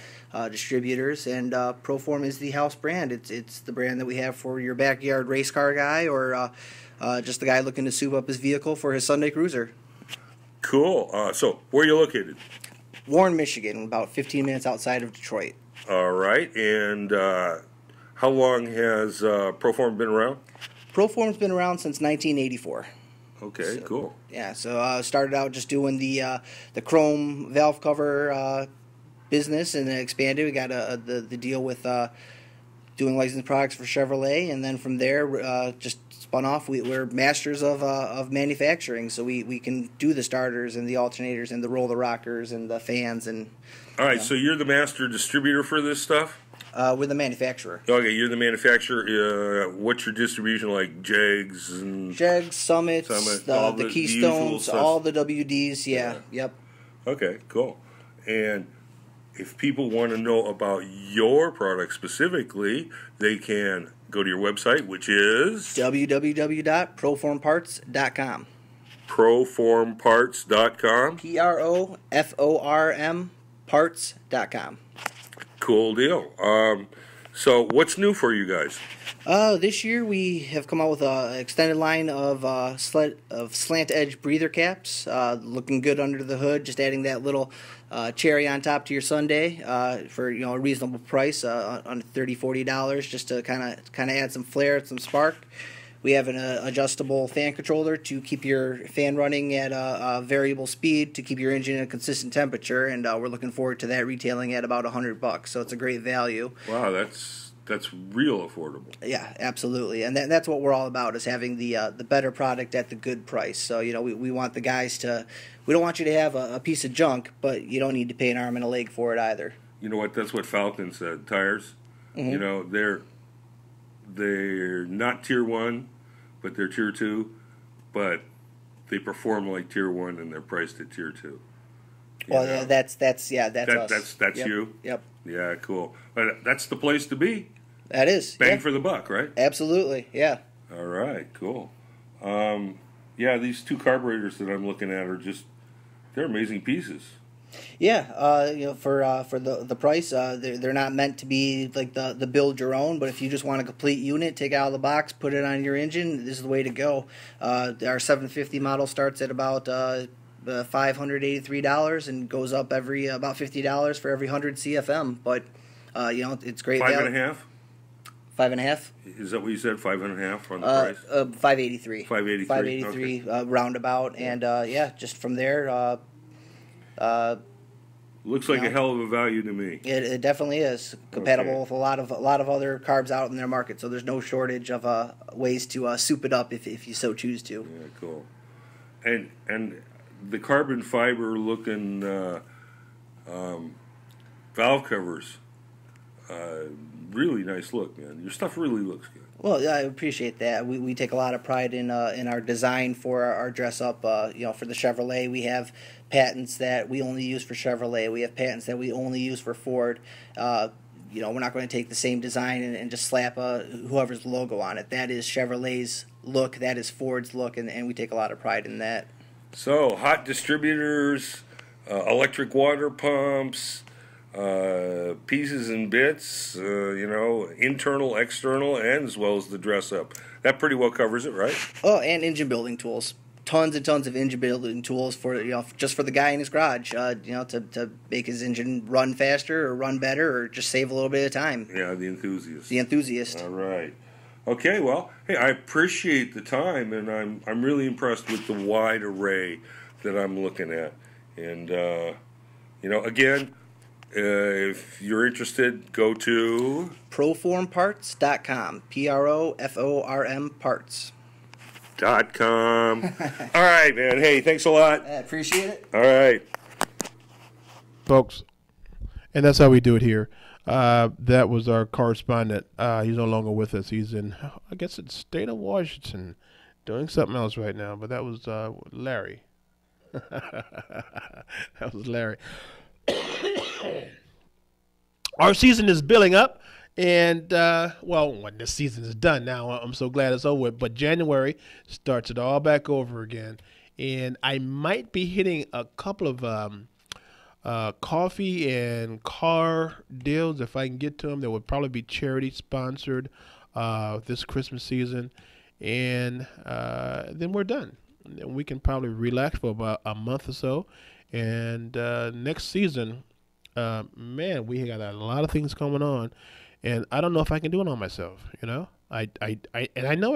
distributors. And Proform is the house brand. It's the brand that we have for your backyard race car guy, or just the guy looking to soup up his vehicle for his Sunday cruiser. Cool. So where are you located? Warren, Michigan, about 15 minutes outside of Detroit. All right. And how long has Proform been around? Proform's been around since 1984. Okay, cool. Yeah, so started out just doing the chrome valve cover business, and then expanded. We got the deal with doing licensed products for Chevrolet, and then from there just spun off. We're masters of manufacturing, so we can do the starters and the alternators and the roller rockers and the fans. And all right, so you're the master distributor for this stuff? We're the manufacturer. Okay, you're the manufacturer. What's your distribution like? Jegs and Summits, the Keystones, all the WDs. Yeah. Yep. Okay, cool. And if people want to know about your product specifically, they can go to your website, which is www.proformparts.com. Proformparts.com. PROFORM parts.com. Cool deal. So what's new for you guys? This year we have come out with an extended line of slant edge breather caps, looking good under the hood. Just adding that little cherry on top to your Sunday for a reasonable price, under $30-$40, just to kind of add some flair, some spark. We have an adjustable fan controller to keep your fan running at a variable speed to keep your engine at a consistent temperature, and we're looking forward to that retailing at about $100. So it's a great value. Wow, that's real affordable. Yeah, absolutely, and that's what we're all about, is having the better product at the good price. So we want the guys to. We don't want you to have a piece of junk, but you don't need to pay an arm and a leg for it either. You know what? That's what Falcon said. Tires. Mm-hmm. They're not tier 1, but they're tier 2, but they perform like tier 1 and they're priced at tier 2. Yeah, that's us. That's yep. you. Yep. Yeah, cool. But that's the place to be. That is bang for the buck, right? Absolutely. Yeah. All right. Cool. Yeah, these two carburetors that I'm looking at they're amazing pieces. Yeah, for the price, they're not meant to be like the build your own. But if you just want a complete unit, take it out of the box, put it on your engine, this is the way to go. Our 750 model starts at about $583 and goes up every about $50 for every 100 CFM. But it's great. 5.5. 5.5. Is that what you said? 5.5 on the price. 583. 583. 583 okay. Roundabout, and just from there. Looks like a hell of a value to me. It definitely is compatible with a lot of other carbs out in their market. So there's no shortage of ways to soup it up if you so choose to. Yeah, cool. And the carbon fiber looking valve covers, really nice look, man. Your stuff really looks good. Well, I appreciate that. We take a lot of pride in our design for our dress up. For the Chevrolet, we have patents that we only use for Chevrolet. We have patents that we only use for Ford. We're not going to take the same design and just slap whoever's logo on it. That is Chevrolet's look. That is Ford's look, and we take a lot of pride in that. So, hot distributors, electric water pumps, pieces and bits, internal, external, and as well as the dress up. That pretty well covers it, right? Oh, and engine building tools. Tons and tons of engine building tools for just for the guy in his garage, to make his engine run faster or run better or just save a little bit of time. Yeah, the enthusiast. The enthusiast. All right. Okay, well, hey, I appreciate the time, and I'm really impressed with the wide array that I'm looking at. And again, if you're interested, go to proformparts.com. PROFORM parts.com. All right, man. Hey, thanks a lot. I appreciate it. All right. Folks, and that's how we do it here. That was our correspondent. He's no longer with us. He's in, I guess it's state of Washington, doing something else right now. But that was Larry. That was Larry. Our season is billing up. And, when this season is done now, I'm so glad it's over. But January starts it all back over again. And I might be hitting a couple of coffee and car deals if I can get to them. That would probably be charity sponsored this Christmas season. And then we're done. And we can probably relax for about a month or so. And next season, we got a lot of things coming on. And I don't know if I can do it on myself, I know I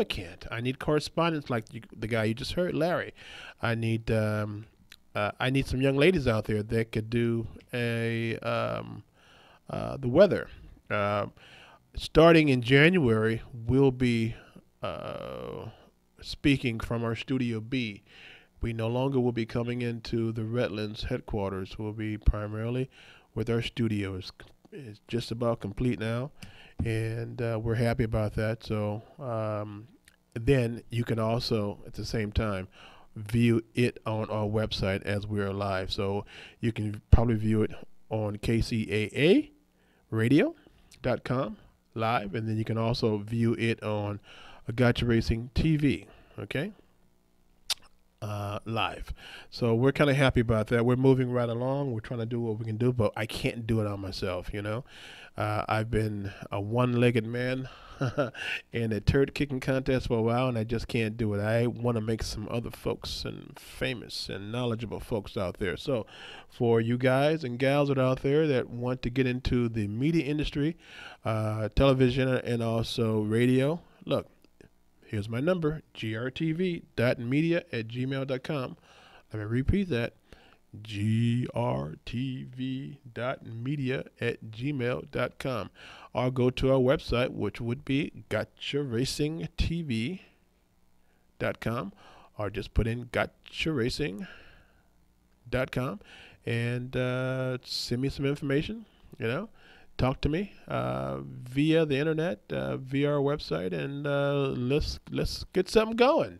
can't. I need correspondents like the guy you just heard, Larry. I need some young ladies out there that could do the weather. Starting in January, we'll be speaking from our Studio B. We no longer will be coming into the Redlands headquarters. We'll be primarily with our studios. It's just about complete now, and we're happy about that. So then you can also, at the same time, view it on our website as we're live. So you can probably view it on KCAA radio.com live, and then you can also view it on Gotcha Racing TV, okay? Live. So we're kind of happy about that. We're moving right along. We're trying to do what we can do, but I can't do it on myself, I've been a one-legged man in a turd kicking contest for a while, and I just can't do it. I want to make some other folks and famous and knowledgeable folks out there. So for you guys and gals that are out there that want to get into the media industry, television and also radio, look, here's my number, grtv.media@gmail.com. Let me repeat that, grtv.media@gmail.com. Or go to our website, which would be gotcharacingtv.com, or just put in gotcharacing.com and send me some information, talk to me via the internet, via our website, and let's get something going.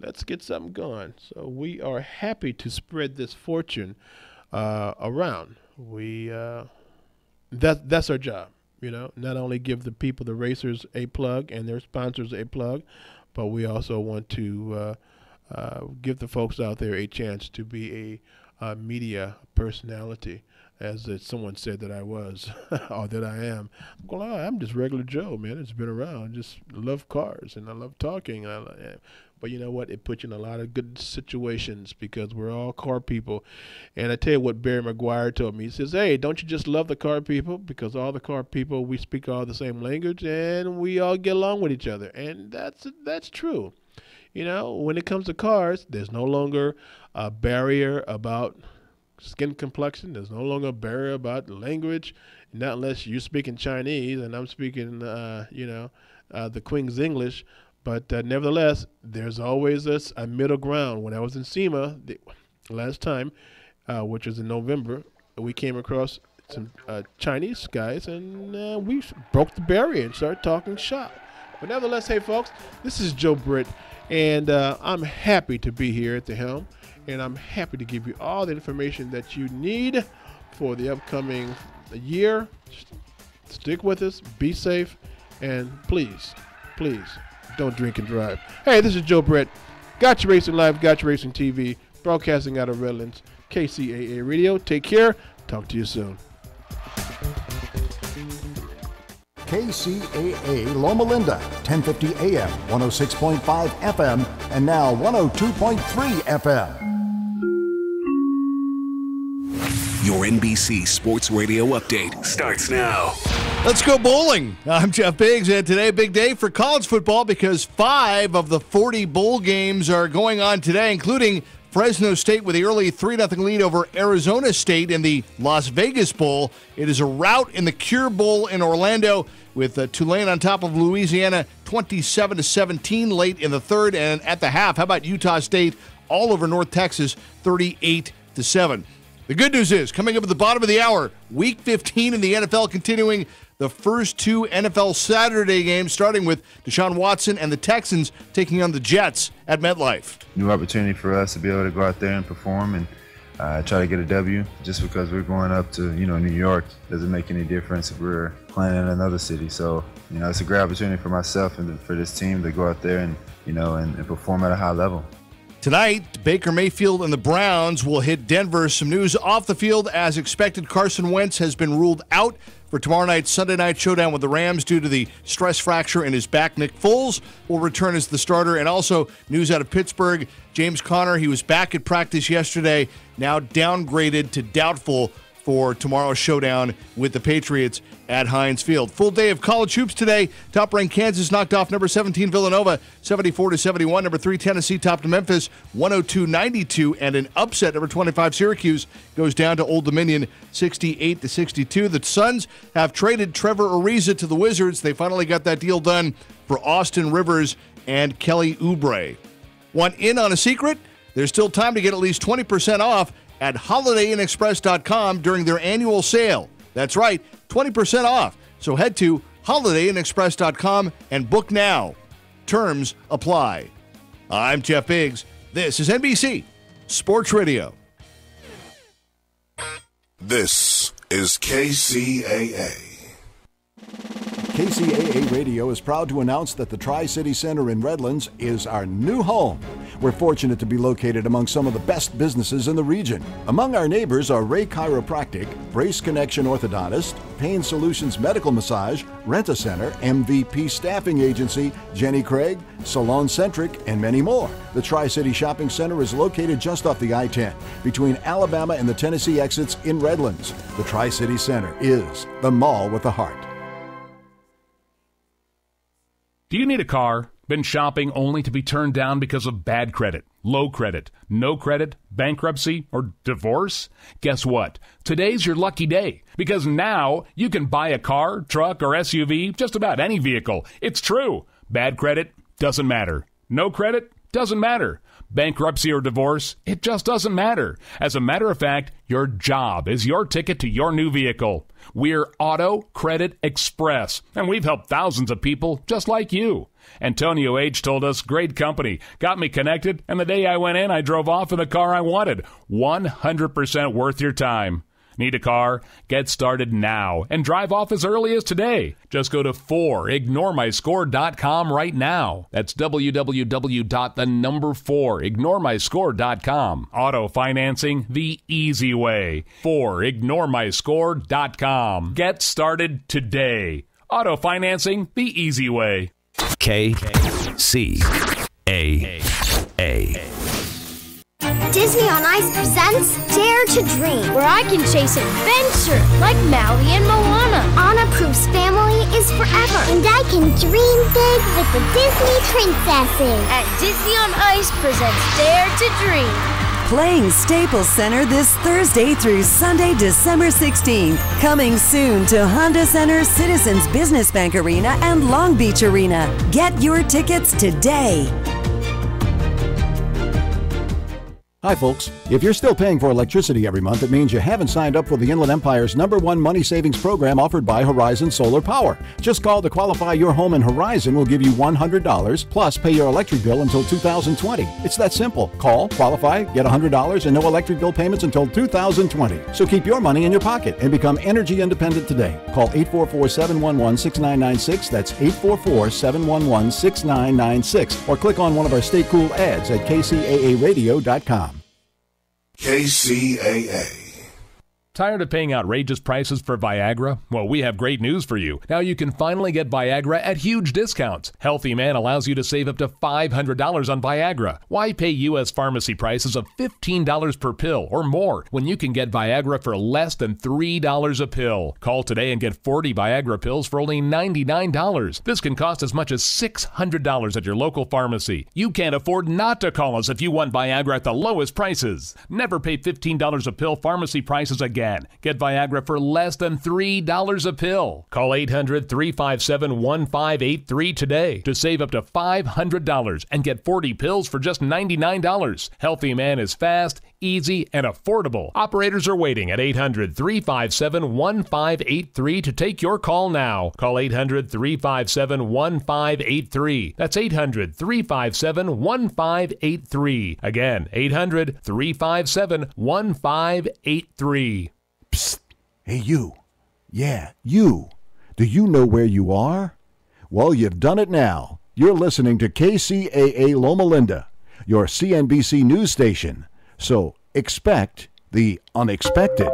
Let's get something going. So we are happy to spread this fortune around. That's our job, Not only give the people, the racers, a plug and their sponsors a plug, but we also want to give the folks out there a chance to be a media personality. As someone said that I was, or that I am. Well, I'm just regular Joe, man. It's been around. Just love cars, and I love talking. But you know what? It puts you in a lot of good situations because we're all car people. And I tell you what Barry McGuire told me. He says, hey, don't you just love the car people? Because all the car people, we speak all the same language, and we all get along with each other. And that's true. When it comes to cars, there's no longer a barrier about skin complexion. There's no longer a barrier about language, not unless you're speaking Chinese and I'm speaking, the Queen's English. But nevertheless, there's always a middle ground. When I was in SEMA last time, which was in November, we came across some Chinese guys, and we broke the barrier and started talking shop. But nevertheless, hey, folks, this is Joe Britt, and I'm happy to be here at the helm, and I'm happy to give you all the information that you need for the upcoming year. Stick with us, be safe, and please, don't drink and drive. Hey, this is Joe Britt, Gotcha Racing Live, Gotcha Racing TV, broadcasting out of Redlands, KCAA Radio. Take care. Talk to you soon. KCAA Loma Linda, 1050 AM, 106.5 FM, and now 102.3 FM. Your NBC Sports Radio update starts now. Let's go bowling. I'm Jeff Biggs, and today a big day for college football because 5 of the 40 bowl games are going on today, including Fresno State with the early 3-0 lead over Arizona State in the Las Vegas Bowl. It is a rout in the Cure Bowl in Orlando with Tulane on top of Louisiana 27-17 late in the third. And at the half, how about Utah State all over North Texas 38-7. The good news is, coming up at the bottom of the hour, Week 15 in the NFL continuing the first 2 NFL Saturday games, starting with Deshaun Watson and the Texans taking on the Jets at MetLife. New opportunity for us to be able to go out there and perform and try to get a W. Just because we're going up to, New York doesn't make any difference if we're playing in another city. So, it's a great opportunity for myself and for this team to go out there and, and perform at a high level. Tonight, Baker Mayfield and the Browns will hit Denver. Some news off the field. As expected, Carson Wentz has been ruled out for tomorrow night's Sunday night showdown with the Rams due to the stress fracture in his back. Nick Foles will return as the starter. And also, news out of Pittsburgh, James Conner, he was back at practice yesterday, now downgraded to doubtful for tomorrow's showdown with the Patriots at Heinz Field. Full day of college hoops today. Top-ranked Kansas knocked off number 17 Villanova 74-71. Number 3 Tennessee topped Memphis 102-92, and an upset. Number 25 Syracuse goes down to Old Dominion 68-62. The Suns have traded Trevor Ariza to the Wizards. They finally got that deal done for Austin Rivers and Kelly Oubre. Want in on a secret? There's still time to get at least 20% off at holidayinexpress.com during their annual sale. That's right, 20% off. So head to holidayinexpress.com and book now. Terms apply. I'm Jeff Biggs. This is NBC Sports Radio. This is KCAA. KCAA Radio is proud to announce that the Tri-City Center in Redlands is our new home. We're fortunate to be located among some of the best businesses in the region. Among our neighbors are Ray Chiropractic, Brace Connection Orthodontist, Pain Solutions Medical Massage, Rent-A-Center, MVP Staffing Agency, Jenny Craig, Salon Centric, and many more. The Tri-City Shopping Center is located just off the I-10 between Alabama and the Tennessee exits in Redlands. The Tri-City Center is the mall with a heart. Do you need a car? Been shopping only to be turned down because of bad credit, low credit, no credit, bankruptcy, or divorce? Guess what? Today's your lucky day, because now you can buy a car, truck, or SUV, just about any vehicle. It's true. Bad credit doesn't matter. No credit doesn't matter. Bankruptcy or divorce, it just doesn't matter. As a matter of fact, your job is your ticket to your new vehicle. We're Auto Credit Express, and we've helped thousands of people just like you. Antonio H. told us, great company, got me connected, and the day I went in, I drove off in the car I wanted. 100% worth your time. Need a car? Get started now and drive off as early as today. Just go to 4ignoremyscore.com right now. That's www.4ignoremyscore.com. Auto financing the easy way. 4ignoremyscore.com. Get started today. Auto financing the easy way. KCAA. Disney on Ice presents Dare to Dream, where I can chase adventure like Maui and Moana. Anna Proof's family is forever, and I can dream big with the Disney princesses. And Disney on Ice presents Dare to Dream. Playing Staples Center this Thursday through Sunday, December 16th. Coming soon to Honda Center, Citizens Business Bank Arena, and Long Beach Arena. Get your tickets today. Hi, folks. If you're still paying for electricity every month, it means you haven't signed up for the Inland Empire's #1 money savings program offered by Horizon Solar Power. Just call to qualify your home, and Horizon will give you $100 plus pay your electric bill until 2020. It's that simple. Call, qualify, get $100 and no electric bill payments until 2020. So keep your money in your pocket and become energy independent today. Call 844-711-6996. That's 844-711-6996. Or click on one of our Stay Cool ads at KCAAradio.com. KCAA. Tired of paying outrageous prices for Viagra? Well, we have great news for you. Now you can finally get Viagra at huge discounts. Healthy Man allows you to save up to $500 on Viagra. Why pay U.S. pharmacy prices of $15 per pill or more when you can get Viagra for less than $3 a pill? Call today and get 40 Viagra pills for only $99. This can cost as much as $600 at your local pharmacy. You can't afford not to call us if you want Viagra at the lowest prices. Never pay $15 a pill pharmacy prices again. Get Viagra for less than $3 a pill. Call 800-357-1583 today to save up to $500 and get 40 pills for just $99. Healthy Man is fast, easy, and affordable. Operators are waiting at 800-357-1583 to take your call now. Call 800-357-1583. That's 800-357-1583. Again, 800-357-1583. Psst. Hey, you. Yeah, you. Do you know where you are? Well, you've done it now. You're listening to KCAA Loma Linda, your CNBC news station. So expect the unexpected.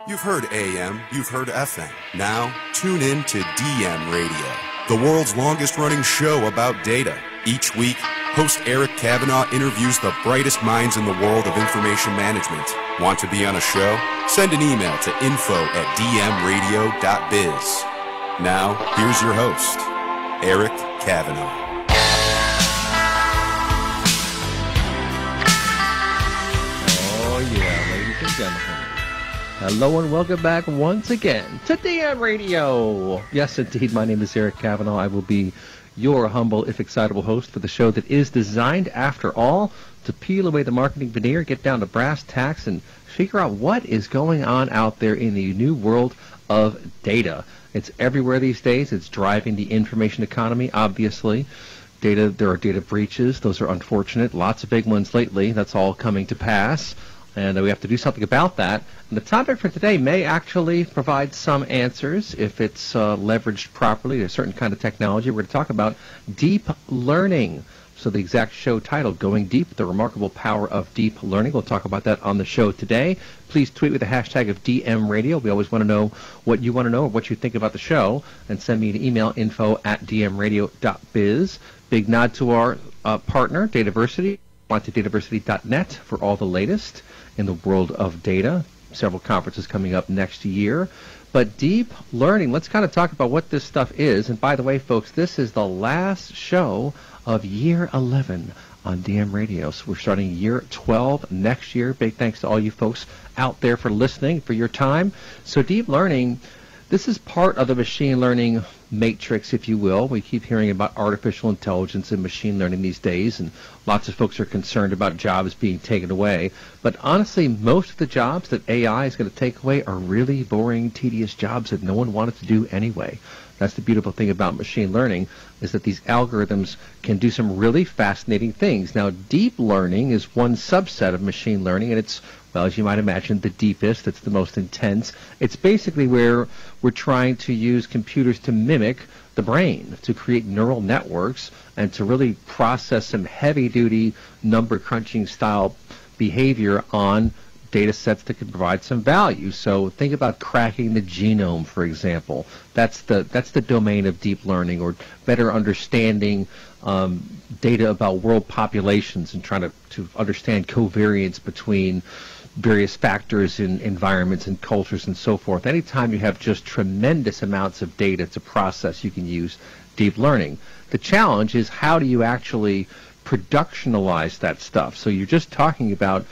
You've heard AM, you've heard FM. Now tune in to DM Radio, the world's longest running show about data. Each week, host Eric Kavanaugh interviews the brightest minds in the world of information management. Want to be on a show? Send an email to info@dmradio.biz. Now, here's your host, Eric Kavanaugh. Oh yeah, ladies and gentlemen. Hello and welcome back once again to DM Radio. Yes, indeed, my name is Eric Kavanaugh. I will be your humble, if excitable host for the show that is designed, after all, to peel away the marketing veneer, get down to brass tacks, and figure out what is going on out there in the new world of data. It's everywhere these days. It's driving the information economy, obviously. There are data breaches. Those are unfortunate. Lots of big ones lately. That's all coming to pass. And we have to do something about that. And the topic for today may actually provide some answers if it's leveraged properly, a certain kind of technology. We're going to talk about deep learning. So the exact show title, Going Deep, the Remarkable Power of Deep Learning. We'll talk about that on the show today. Please tweet with the hashtag of DM Radio. We always want to know what you want to know or what you think about the show. And send me an email, info@dmradio.biz. Big nod to our partner, Dataversity. Want to dataversity.net for all the latest in the world of data. Several conferences coming up next year. But deep learning, let's kind of talk about what this stuff is. And by the way, folks, this is the last show of year 11 on DM Radio. So we're starting year 12 next year. Big thanks to all you folks out there for listening, for your time. So deep learning, this is part of the machine learning matrix, if you will. We keep hearing about artificial intelligence and machine learning these days, and lots of folks are concerned about jobs being taken away. But honestly, most of the jobs that AI is going to take away are really boring, tedious jobs that no one wanted to do anyway. That's the beautiful thing about machine learning, is that these algorithms can do some really fascinating things. Now, deep learning is one subset of machine learning, and it's, well, as you might imagine, the deepest. It's the most intense. It's basically where we're trying to use computers to mimic the brain, to create neural networks, and to really process some heavy-duty number crunching style behavior on data sets that can provide some value. So think about cracking the genome, for example. That's the domain of deep learning, or better understanding data about world populations and trying to understand covariance between various factors in environments and cultures and so forth. Anytime you have just tremendous amounts of data to process, you can use deep learning. The challenge is, how do you actually productionalize that stuff? So you're just talking about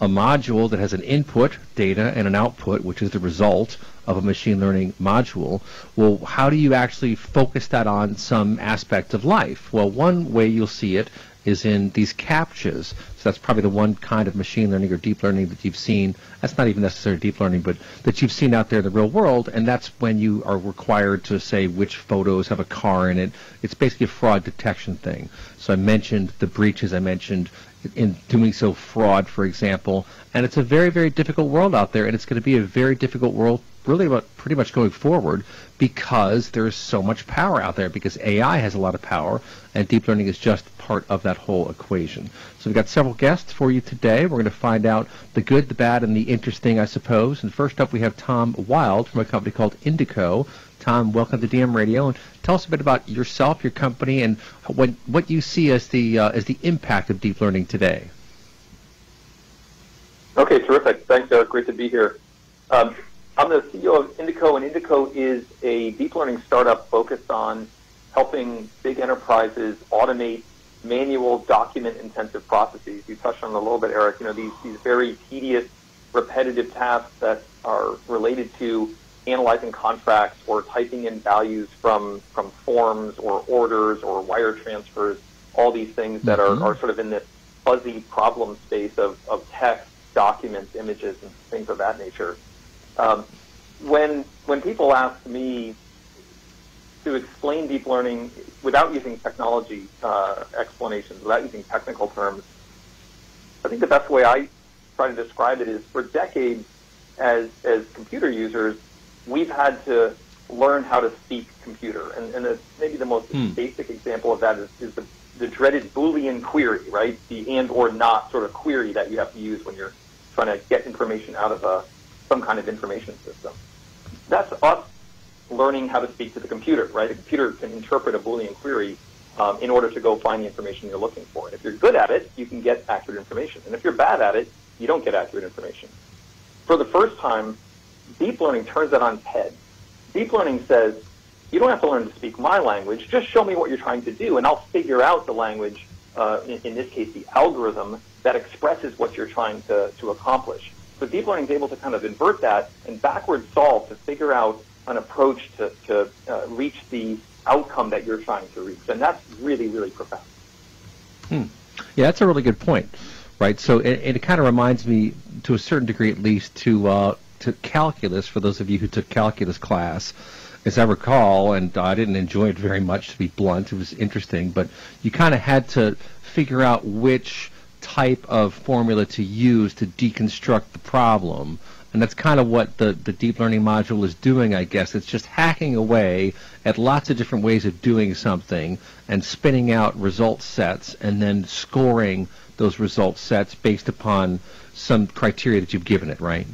a module that has an input, data, and an output, which is the result of a machine learning module. Well, how do you actually focus that on some aspect of life? Well, one way you'll see it is in these CAPTCHAs. So that's probably the one kind of machine learning or deep learning that you've seen. That's not even necessarily deep learning, but that you've seen out there in the real world, and that's when you are required to say which photos have a car in it. It's basically a fraud detection thing. So I mentioned the breaches, I mentioned in doing so fraud, for example, and it's a very, very difficult world out there, and it's going to be a very difficult world really about pretty much going forward because there is so much power out there, because AI has a lot of power, and deep learning is just part of that whole equation. So we've got several guests for you today. We're going to find out the good, the bad, and the interesting, I suppose. And first up, we have Tom Wild from a company called Indico. Tom, welcome to DM Radio, and tell us a bit about yourself, your company, and what you see as the impact of deep learning today. Okay, terrific. Thanks, Eric. Great to be here. I'm the CEO of Indico, and Indico is a deep learning startup focused on helping big enterprises automate manual, document-intensive processes. You touched on it a little bit, Eric. You know, these very tedious, repetitive tasks that are related to analyzing contracts or typing in values from forms or orders or wire transfers, all these things that are sort of in this fuzzy problem space of text, documents, images, and things of that nature. When people ask me to explain deep learning without using technology explanations, without using technical terms, I think the best way I try to describe it is for decades as computer users, we've had to learn how to speak computer. And maybe the most basic example of that is the dreaded Boolean query, right? The and or not sort of query that you have to use when you're trying to get information out of some kind of information system. That's us learning how to speak to the computer, right? The computer can interpret a Boolean query in order to go find the information you're looking for. And if you're good at it, you can get accurate information. And if you're bad at it, you don't get accurate information. For the first time, deep learning turns that on its head. Deep learning says, you don't have to learn to speak my language, just show me what you're trying to do, and I'll figure out the language, in this case, the algorithm that expresses what you're trying to accomplish. So deep learning is able to kind of invert that and backward solve to figure out an approach to reach the outcome that you're trying to reach. And that's really, really profound. Yeah, that's a really good point, right? So it kind of reminds me, to a certain degree at least, to calculus, for those of you who took calculus class. As I recall, and I didn't enjoy it very much, to be blunt, it was interesting, but you kind of had to figure out which type of formula to use to deconstruct the problem. And that's kind of what the deep learning module is doing, I guess. It's just hacking away at lots of different ways of doing something and spinning out result sets and then scoring those result sets based upon some criteria that you've given it, right?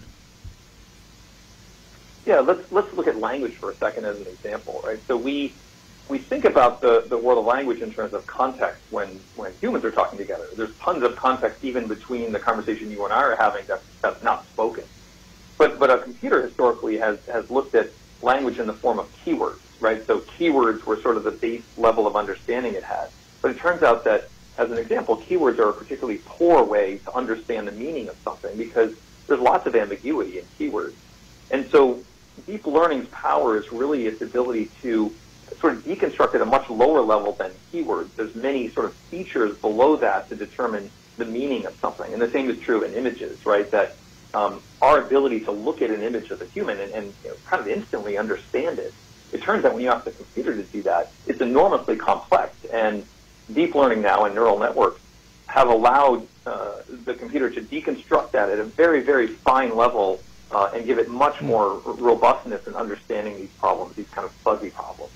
Yeah, let's look at language for a second as an example, right? So we think about the world of language in terms of context when humans are talking together. There's tons of context even between the conversation you and I are having that's not spoken. But a computer historically has looked at language in the form of keywords, right? So keywords were sort of the base level of understanding it had. But it turns out that, as an example, keywords are a particularly poor way to understand the meaning of something because there's lots of ambiguity in keywords. And so deep learning's power is really its ability to sort of deconstruct at a much lower level than keywords. There's many sort of features below that to determine the meaning of something. And the same is true in images, right? That our ability to look at an image as a human and kind of instantly understand it, it turns out when you ask the computer to do that, it's enormously complex. And deep learning now and neural networks have allowed the computer to deconstruct that at a very, very fine level and give it much more robustness in understanding these problems, these kind of fuzzy problems.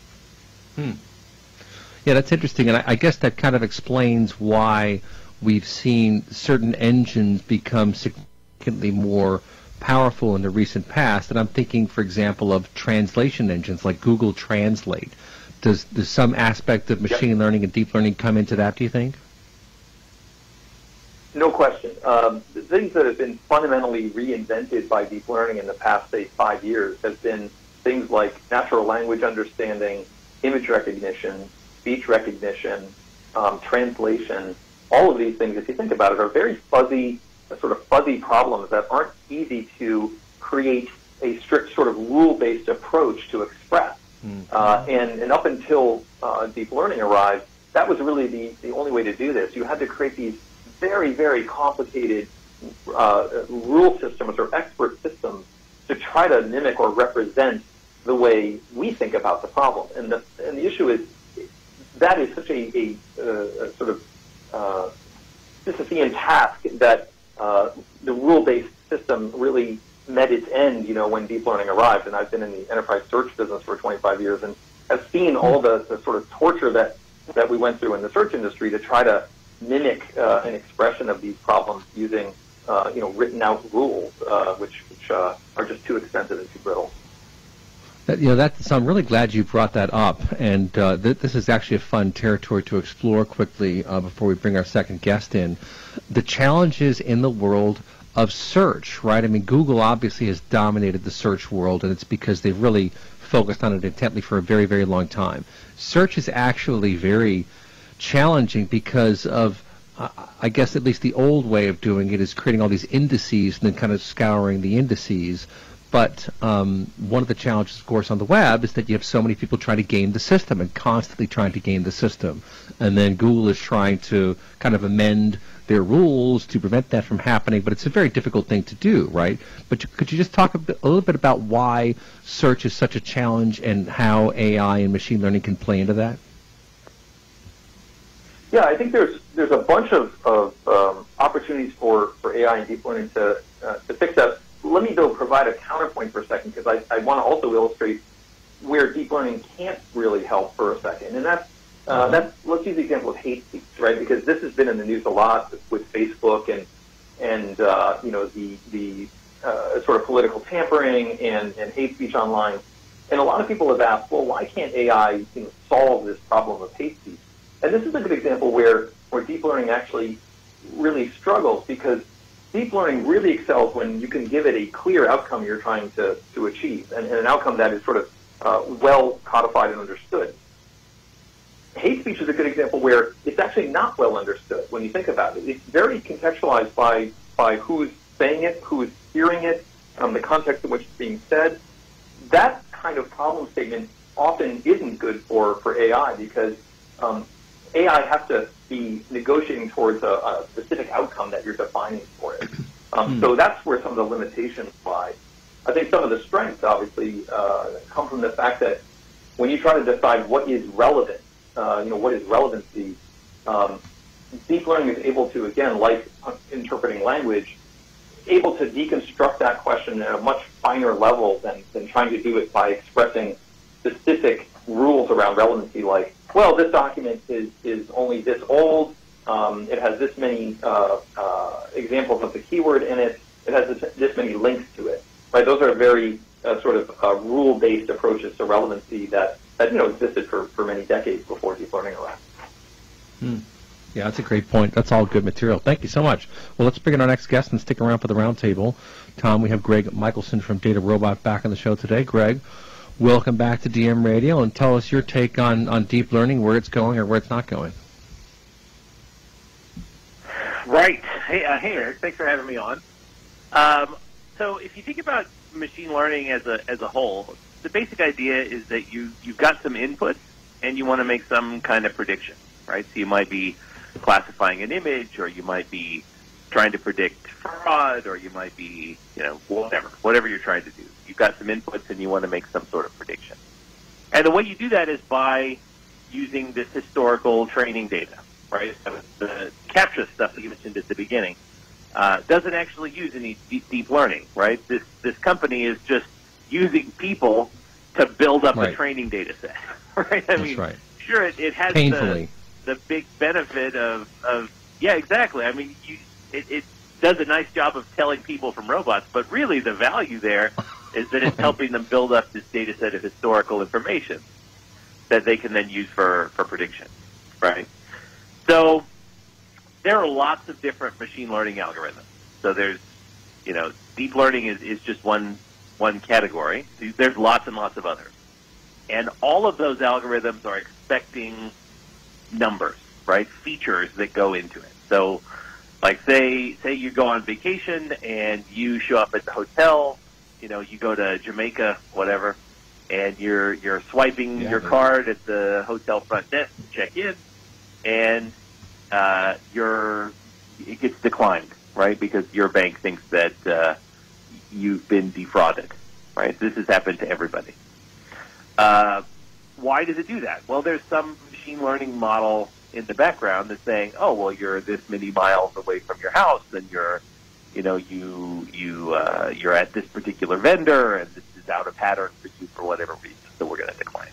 Yeah, that's interesting, and I guess that kind of explains why we've seen certain engines become significantly more powerful in the recent past. And I'm thinking, for example, of translation engines like Google Translate. Does some aspect of machine learning and deep learning come into that, do you think? No question. The things that have been fundamentally reinvented by deep learning in the past, say, 5 years have been things like natural language understanding, image recognition, speech recognition, translation. All of these things, if you think about it, are very fuzzy, sort of fuzzy problems that aren't easy to create a strict sort of rule-based approach to express. And up until deep learning arrived, that was really the only way to do this. You had to create these very, very complicated rule systems or expert systems to try to mimic or represent the way we think about the problem. And the issue is that is such a sort of Sisyphean task that the rule-based system really met its end, when deep learning arrived. And I've been in the enterprise search business for 25 years and have seen all the sort of torture that we went through in the search industry to try to mimic an expression of these problems using, written out rules, which are just too expensive and too brittle. So I'm really glad you brought that up, and this is actually a fun territory to explore quickly before we bring our second guest in. The challenges in the world of search, right? I mean, Google obviously has dominated the search world, and it's because they've really focused on it intently for a very, very long time. Search is actually very challenging because of, I guess at least the old way of doing it is creating all these indices and then kind of scouring the indices. But one of the challenges, of course, on the web is that you have so many people trying to game the system and constantly trying to game the system. And then Google is trying to kind of amend their rules to prevent that from happening. But it's a very difficult thing to do, right? But could you just talk a little bit about why search is such a challenge and how AI and machine learning can play into that? Yeah, I think there's a bunch of opportunities for AI and deep learning to fix that. Let me, though, provide a counterpoint for a second, because I want to also illustrate where deep learning can't really help for a second. And that's let's use the example of hate speech, right? Because this has been in the news a lot with Facebook and the sort of political tampering and hate speech online. And a lot of people have asked, well, why can't AI solve this problem of hate speech? And this is a good example where deep learning actually really struggles, because deep learning really excels when you can give it a clear outcome you're trying to achieve, and an outcome that is sort of well codified and understood. Hate speech is a good example where it's actually not well understood when you think about it. It's very contextualized by who's saying it, who's hearing it, the context in which it's being said. That kind of problem statement often isn't good for AI, because AI has to be negotiating towards a specific outcome that you're defining for it. So that's where some of the limitations lie. I think some of the strengths, obviously, come from the fact that when you try to decide what is relevant, what is relevancy, deep learning is able to, again, like interpreting language, able to deconstruct that question at a much finer level than trying to do it by expressing specific rules around relevancy, like, well, this document is only this old, it has this many examples of the keyword in it, it has this many links to it, right? Those are very sort of rule-based approaches to relevancy that existed for many decades before deep learning arrived. Yeah, that's a great point. That's all good material. Thank you so much. Well, let's bring in our next guest and stick around for the roundtable. Tom, we have Greg Michelson from Data Robot back on the show today. Greg, welcome back to DM Radio, and tell us your take on deep learning, where it's going or where it's not going. Right. Hey, Eric. Thanks for having me on. So if you think about machine learning as a whole, the basic idea is that you've got some inputs and you want to make some kind of prediction, right? So you might be classifying an image, or you might be trying to predict fraud, or you might be, whatever you're trying to do. You've got some inputs and you want to make some sort of prediction. And the way you do that is by using this historical training data, right? So the CAPTCHA stuff that you mentioned at the beginning doesn't actually use any deep learning, right? This company is just using people to build up a training data set, right? I mean, sure, it has the big benefit of yeah, exactly. I mean, it does a nice job of telling people from robots, but really the value there is that it's helping them build up this data set of historical information that they can then use for prediction, right? So there are lots of different machine learning algorithms. So there's, deep learning is just one category. There's lots and lots of others. And all of those algorithms are expecting numbers, right? Features that go into it. So, like, say you go on vacation and you show up at the hotel, you go to Jamaica, whatever, and you're swiping your card at the hotel front desk to check in, and it gets declined, right? Because your bank thinks that you've been defrauded, right? This has happened to everybody. Why does it do that? Well, there's some machine learning model in the background that's saying, oh, well, you're this many miles away from your house, and you're at this particular vendor, and this is out of pattern for you for whatever reason, so we're going to decline.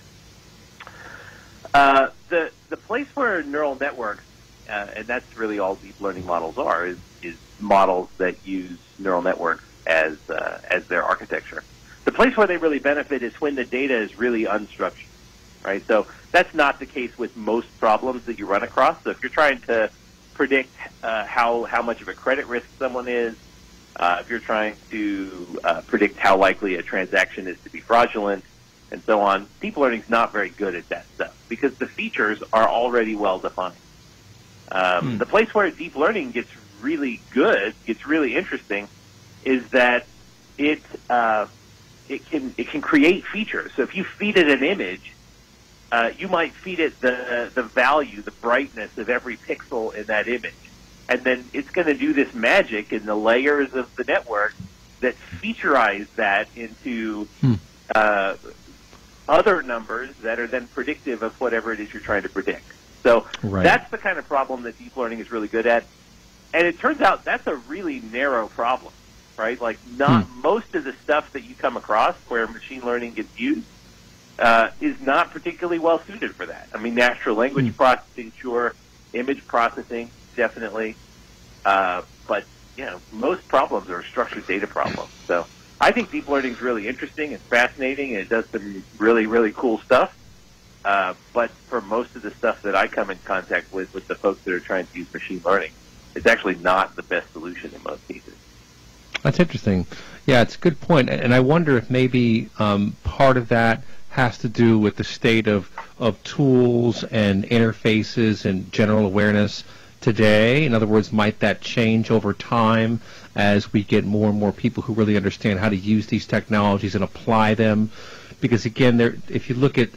The place where neural networks, and that's really all deep learning models are, is models that use neural networks as their architecture. The place where they really benefit is when the data is really unstructured, right? So that's not the case with most problems that you run across. So if you're trying to predict how much of a credit risk someone is, if you're trying to predict how likely a transaction is to be fraudulent, and so on, deep learning is not very good at that stuff because the features are already well defined. The place where deep learning gets really good, gets really interesting, is that it can create features. So if you feed it an image, you might feed it the value, the brightness of every pixel in that image. And then it's going to do this magic in the layers of the network that featurize that into other numbers that are then predictive of whatever it is you're trying to predict. So that's the kind of problem that deep learning is really good at. And it turns out that's a really narrow problem, right? Like not most of the stuff that you come across where machine learning gets used is not particularly well suited for that. I mean, natural language processing, sure. Image processing, definitely. But, most problems are structured data problems. So I think deep learning is really interesting and fascinating, and it does some really, really cool stuff. But for most of the stuff that I come in contact with the folks that are trying to use machine learning, it's actually not the best solution in most cases. That's interesting. Yeah, it's a good point. And I wonder if maybe part of that has to do with the state of tools and interfaces and general awareness today. In other words, might that change over time as we get more and more people who really understand how to use these technologies and apply them? Because again, if you look at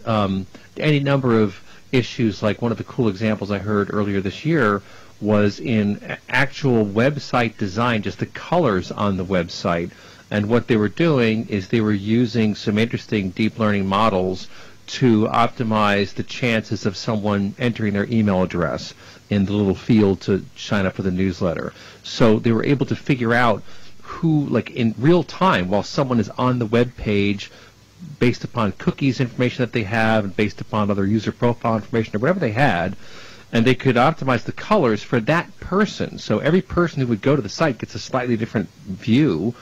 any number of issues, like one of the cool examples I heard earlier this year was in actual website design, just the colors on the website. And what they were doing is they were using some interesting deep learning models to optimize the chances of someone entering their email address in the little field to sign up for the newsletter. So they were able to figure out who, like in real time, while someone is on the web page, based upon cookies information that they have and based upon other user profile information or whatever they had, and they could optimize the colors for that person. So every person who would go to the site gets a slightly different view,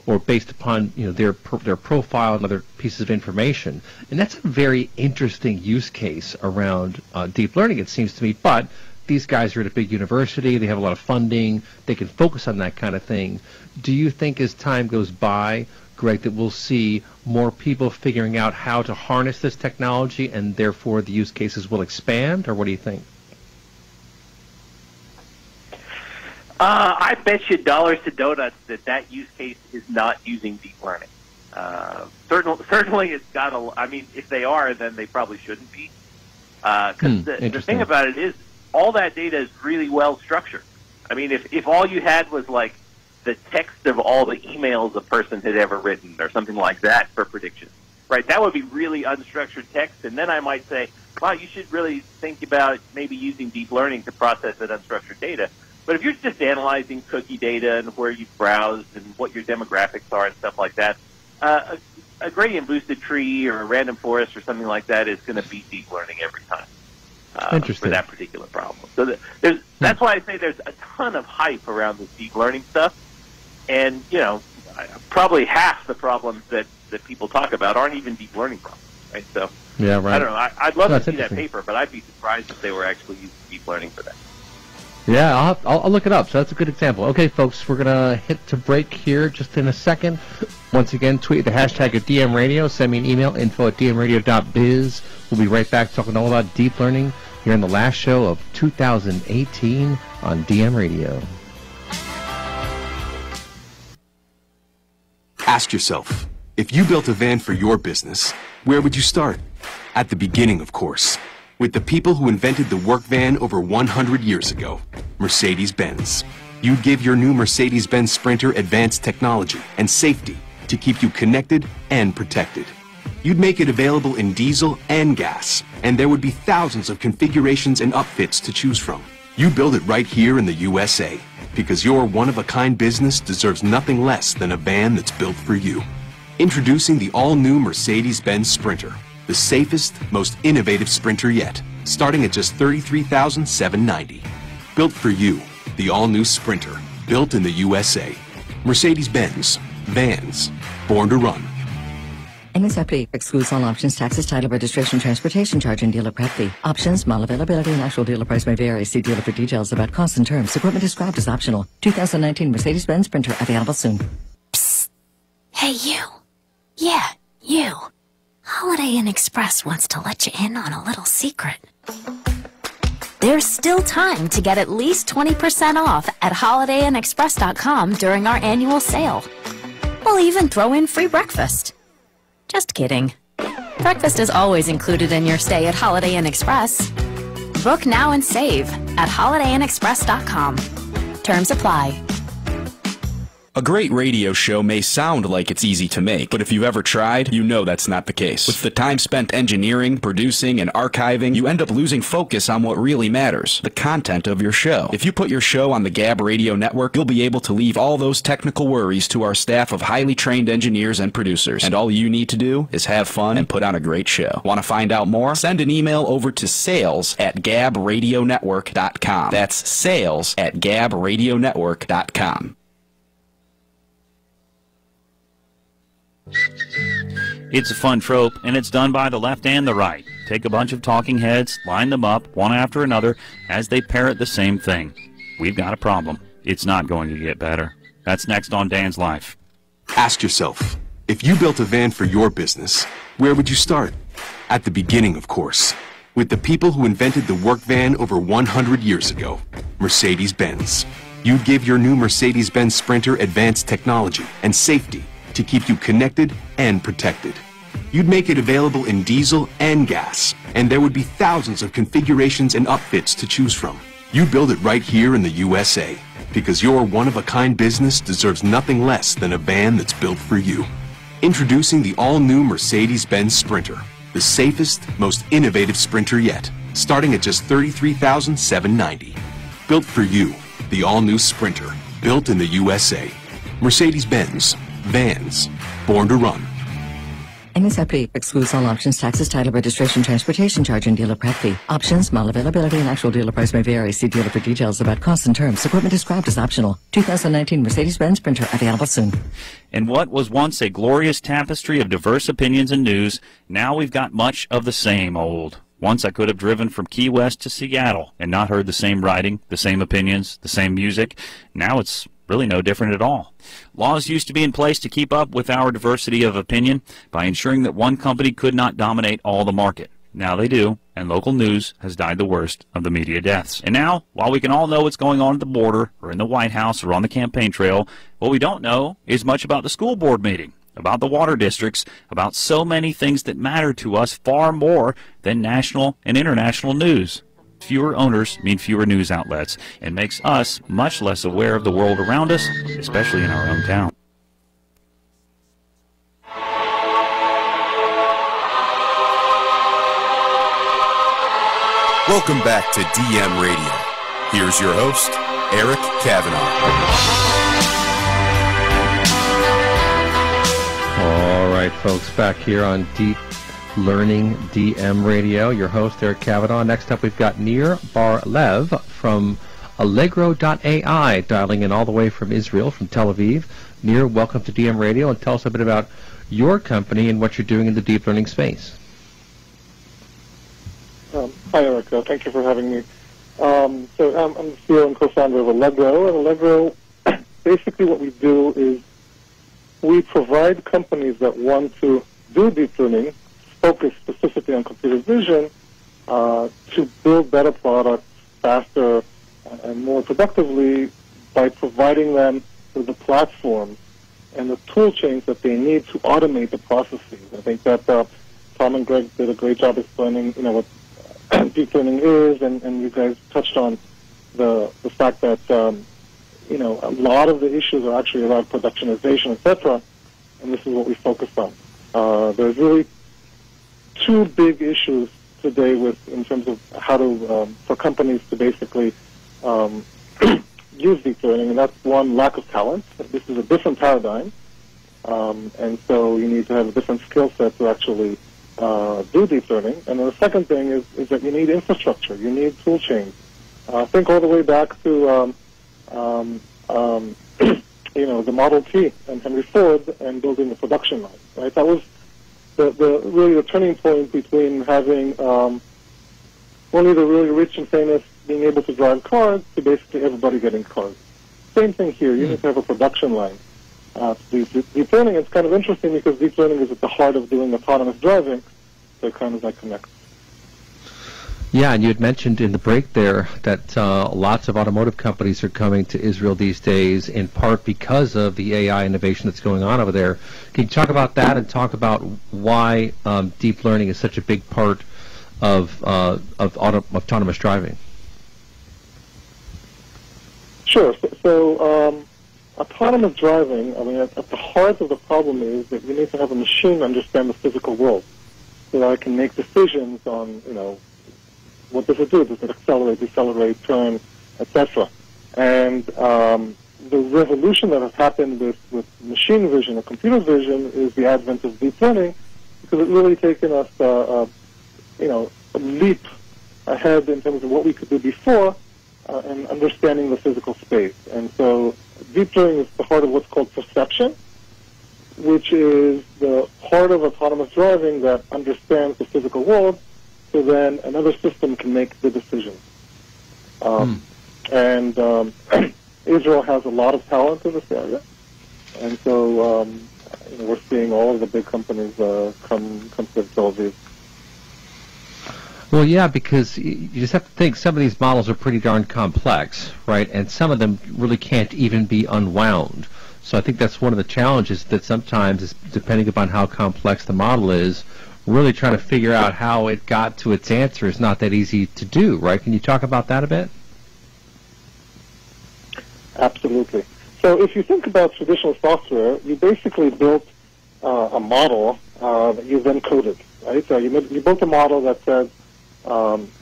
or based upon their profile and other pieces of information. And that's a very interesting use case around deep learning, it seems to me. But these guys are at a big university, they have a lot of funding, they can focus on that kind of thing. Do you think as time goes by, Greg, that we'll see more people figuring out how to harness this technology and therefore the use cases will expand, or what do you think? I bet you dollars to donuts that use case is not using deep learning. Certainly it's got a, I mean, if they are, then they probably shouldn't be. Because the thing about it is, all that data is really well structured. I mean, if all you had was like the text of all the emails a person had ever written or something like that for prediction, right, that would be really unstructured text. And then I might say, wow, you should really think about maybe using deep learning to process that unstructured data. But if you're just analyzing cookie data and where you've browsed and what your demographics are and stuff like that, a gradient boosted tree or a random forest or something like that is going to beat deep learning every time for that particular problem. So that's why I say there's a ton of hype around this deep learning stuff. And, probably half the problems that people talk about aren't even deep learning problems, right? So, yeah, right. I don't know. I'd love to see that paper, but I'd be surprised if they were actually using deep learning for that. Yeah, I'll look it up. So that's a good example. Okay, folks, we're going to hit to break here just in a second. Once again, tweet the hashtag at DM Radio. Send me an email, info@dmradio.biz. We'll be right back talking all about deep learning here in the last show of 2018 on DM Radio. Ask yourself, if you built a van for your business, where would you start? At the beginning, of course. with the people who invented the work van over 100 years ago, Mercedes-Benz. You'd give your new Mercedes-Benz Sprinter advanced technology and safety to keep you connected and protected. You'd make it available in diesel and gas, and there would be thousands of configurations and upfits to choose from. You build it right here in the USA, because your one-of-a-kind business deserves nothing less than a van that's built for you. Introducing the all-new Mercedes-Benz Sprinter, the safest, most innovative Sprinter yet, starting at just $33,790. Built for you, the all-new Sprinter, built in the USA. Mercedes-Benz, vans, born to run. MSRP excludes all options, taxes, title, registration, transportation charge, and dealer prep fee. Options, model availability, and actual dealer price may vary. See dealer for details about costs and terms. Equipment described as optional. 2019 Mercedes-Benz Sprinter available soon. Psst. Hey, you. Yeah, you. Holiday Inn Express wants to let you in on a little secret. There's still time to get at least 20% off at holidayinexpress.com during our annual sale. We'll even throw in free breakfast. Just kidding. Breakfast is always included in your stay at Holiday Inn Express. Book now and save at holidayinexpress.com. Terms apply. A great radio show may sound like it's easy to make, but if you've ever tried, you know that's not the case. With the time spent engineering, producing, and archiving, you end up losing focus on what really matters, the content of your show. If you put your show on the Gab Radio Network, you'll be able to leave all those technical worries to our staff of highly trained engineers and producers. And all you need to do is have fun and put on a great show. Want to find out more? Send an email over to sales@gabradionetwork.com. That's sales@gabradionetwork.com. It's a fun trope, and it's done by the left and the right. Take a bunch of talking heads, line them up, one after another, as they parrot the same thing. We've got a problem. It's not going to get better. That's next on Dan's Life. Ask yourself, if you built a van for your business, where would you start? At the beginning, of course, with the people who invented the work van over 100 years ago, Mercedes-Benz. You'd give your new Mercedes-Benz Sprinter advanced technology and safety to keep you connected and protected. You'd make it available in diesel and gas, and there would be thousands of configurations and upfits to choose from. You build it right here in the USA, because your one-of-a-kind business deserves nothing less than a van that's built for you. Introducing the all-new Mercedes-Benz Sprinter, the safest, most innovative Sprinter yet, starting at just $33,790. Built for you, the all-new Sprinter, built in the USA. Mercedes-Benz, vans, born to run. MSRP excludes all options, taxes, title, registration, transportation charge, and dealer prep fee. Options, model availability, and actual dealer price may vary. See dealer for details about costs and terms. Equipment described as optional. 2019 Mercedes-Benz Sprinter available soon. In what was once a glorious tapestry of diverse opinions and news, now we've got much of the same old. Once I could have driven from Key West to Seattle and not heard the same writing, the same opinions, the same music. Now it's really no different at all. Laws used to be in place to keep up with our diversity of opinion by ensuring that one company could not dominate all the market. Now they do, and local news has died the worst of the media deaths. And now, while we can all know what's going on at the border, or in the White House, or on the campaign trail, what we don't know is much about the school board meeting, about the water districts, about so many things that matter to us far more than national and international news. Fewer owners mean fewer news outlets, and makes us much less aware of the world around us, especially in our own town. Welcome back to DM Radio. Here's your host, Eric Kavanaugh. All right, folks, back here on Deep Learning DM Radio. Your host, Eric Kavanaugh. Next up, we've got Nir Bar-Lev from Allegro.ai, dialing in all the way from Israel, from Tel Aviv. Nir, welcome to DM Radio, and tell us a bit about your company and what you're doing in the deep learning space. Hi, Eric. Thank you for having me. I'm the CEO and co-founder of Allegro. At Allegro, basically what we do is we provide companies that want to do deep learning, focus specifically on computer vision, to build better products faster and more productively by providing them with the platform and the tool chains that they need to automate the processes. I think that Tom and Greg did a great job explaining, what deep learning is, and you guys touched on the fact that a lot of the issues are actually around productionization, etc. And this is what we focused on. There's really two big issues today in terms of how to for companies to basically use deep learning, and that's one, lack of talent. This is a different paradigm, and so you need to have a different skill set to actually do deep learning. And then the second thing is that you need infrastructure. You need tool chains. Think all the way back to the Model T and Henry Ford and building the production line. Right, that was really the turning point between having only the really rich and famous being able to drive cars to basically everybody getting cars. Same thing here. You need to have a production line. Deep learning is kind of interesting because deep learning is at the heart of doing autonomous driving, so it kind of like connects. Yeah, and you had mentioned in the break there that lots of automotive companies are coming to Israel these days, in part because of the AI innovation that's going on over there. Can you talk about that and talk about why deep learning is such a big part of autonomous driving? Sure. So autonomous driving, I mean, at the heart of the problem is that you need to have a machine understand the physical world so that it can make decisions on, what does it do? Does it accelerate, decelerate, turn, etc.? And the revolution that has happened with machine vision or computer vision is the advent of deep learning, because it's really taken us, a leap ahead in terms of what we could do before and understanding the physical space. And so deep learning is the heart of what's called perception, which is the part of autonomous driving that understands the physical world, so then another system can make the decision. And Israel has a lot of talent in this area, and so we're seeing all of the big companies come to Tel Aviv. Well, yeah, because you just have to think some of these models are pretty darn complex, right? And some of them really can't even be unwound. So I think that's one of the challenges that sometimes, depending upon how complex the model is, really trying to figure out how it got to its answer is not that easy to do, right? Can you talk about that a bit? Absolutely. So if you think about traditional software, you basically built a model that you then coded, right? So you built a model that said,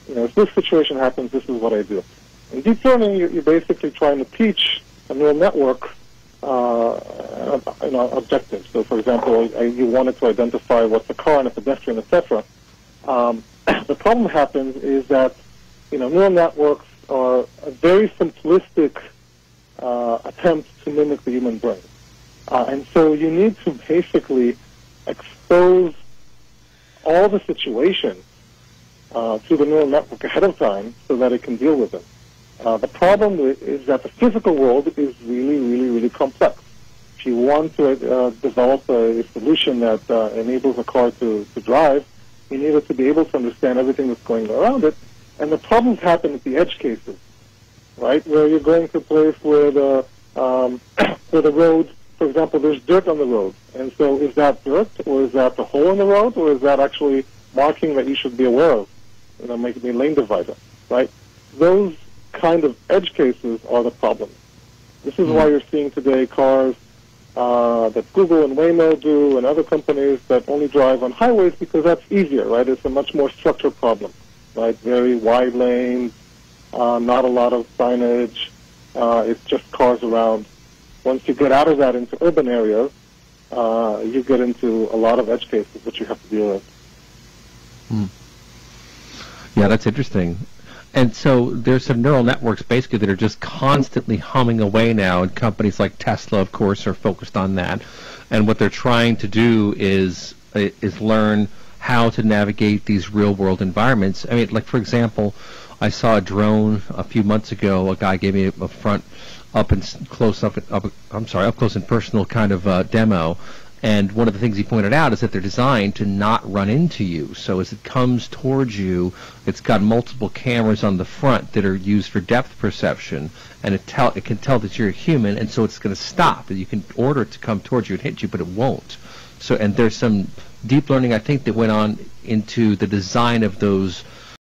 if this situation happens, this is what I do. In deep learning, you're basically trying to teach a neural network objectives. So, for example, you wanted to identify what's a car and a pedestrian, etc. The problem happens is that neural networks are a very simplistic attempt to mimic the human brain, and so you need to basically expose all the situations to the neural network ahead of time so that it can deal with them. The problem is that the physical world is really, really, really complex. If you want to develop a solution that enables a car to drive, you need it to be able to understand everything that's going around it. And the problems happen at the edge cases, right, where you're going to a place where the road, for example, there's dirt on the road. And so is that dirt, or is that the hole in the road, or is that actually marking that you should be aware of, making a lane divider, right? Those kind of edge cases are the problem. This is why you're seeing today cars that Google and Waymo do and other companies that only drive on highways because that's easier, right? It's a much more structured problem, right? Very wide lanes, not a lot of signage. It's just cars around. Once you get out of that into urban areas, you get into a lot of edge cases that you have to deal with. Yeah, that's interesting. And so there's some neural networks basically that are just constantly humming away now, and companies like Tesla, of course, are focused on that. And what they're trying to do is learn how to navigate these real-world environments. I mean, like, for example, I saw a drone a few months ago. A guy gave me a up close and personal kind of demo. And one of the things he pointed out is that they're designed to not run into you. So as it comes towards you, it's got multiple cameras on the front that are used for depth perception, and it can tell that you're a human, and so it's going to stop. You can order it to come towards you and hit you, but it won't. So, and there's some deep learning, I think, that went on into the design of those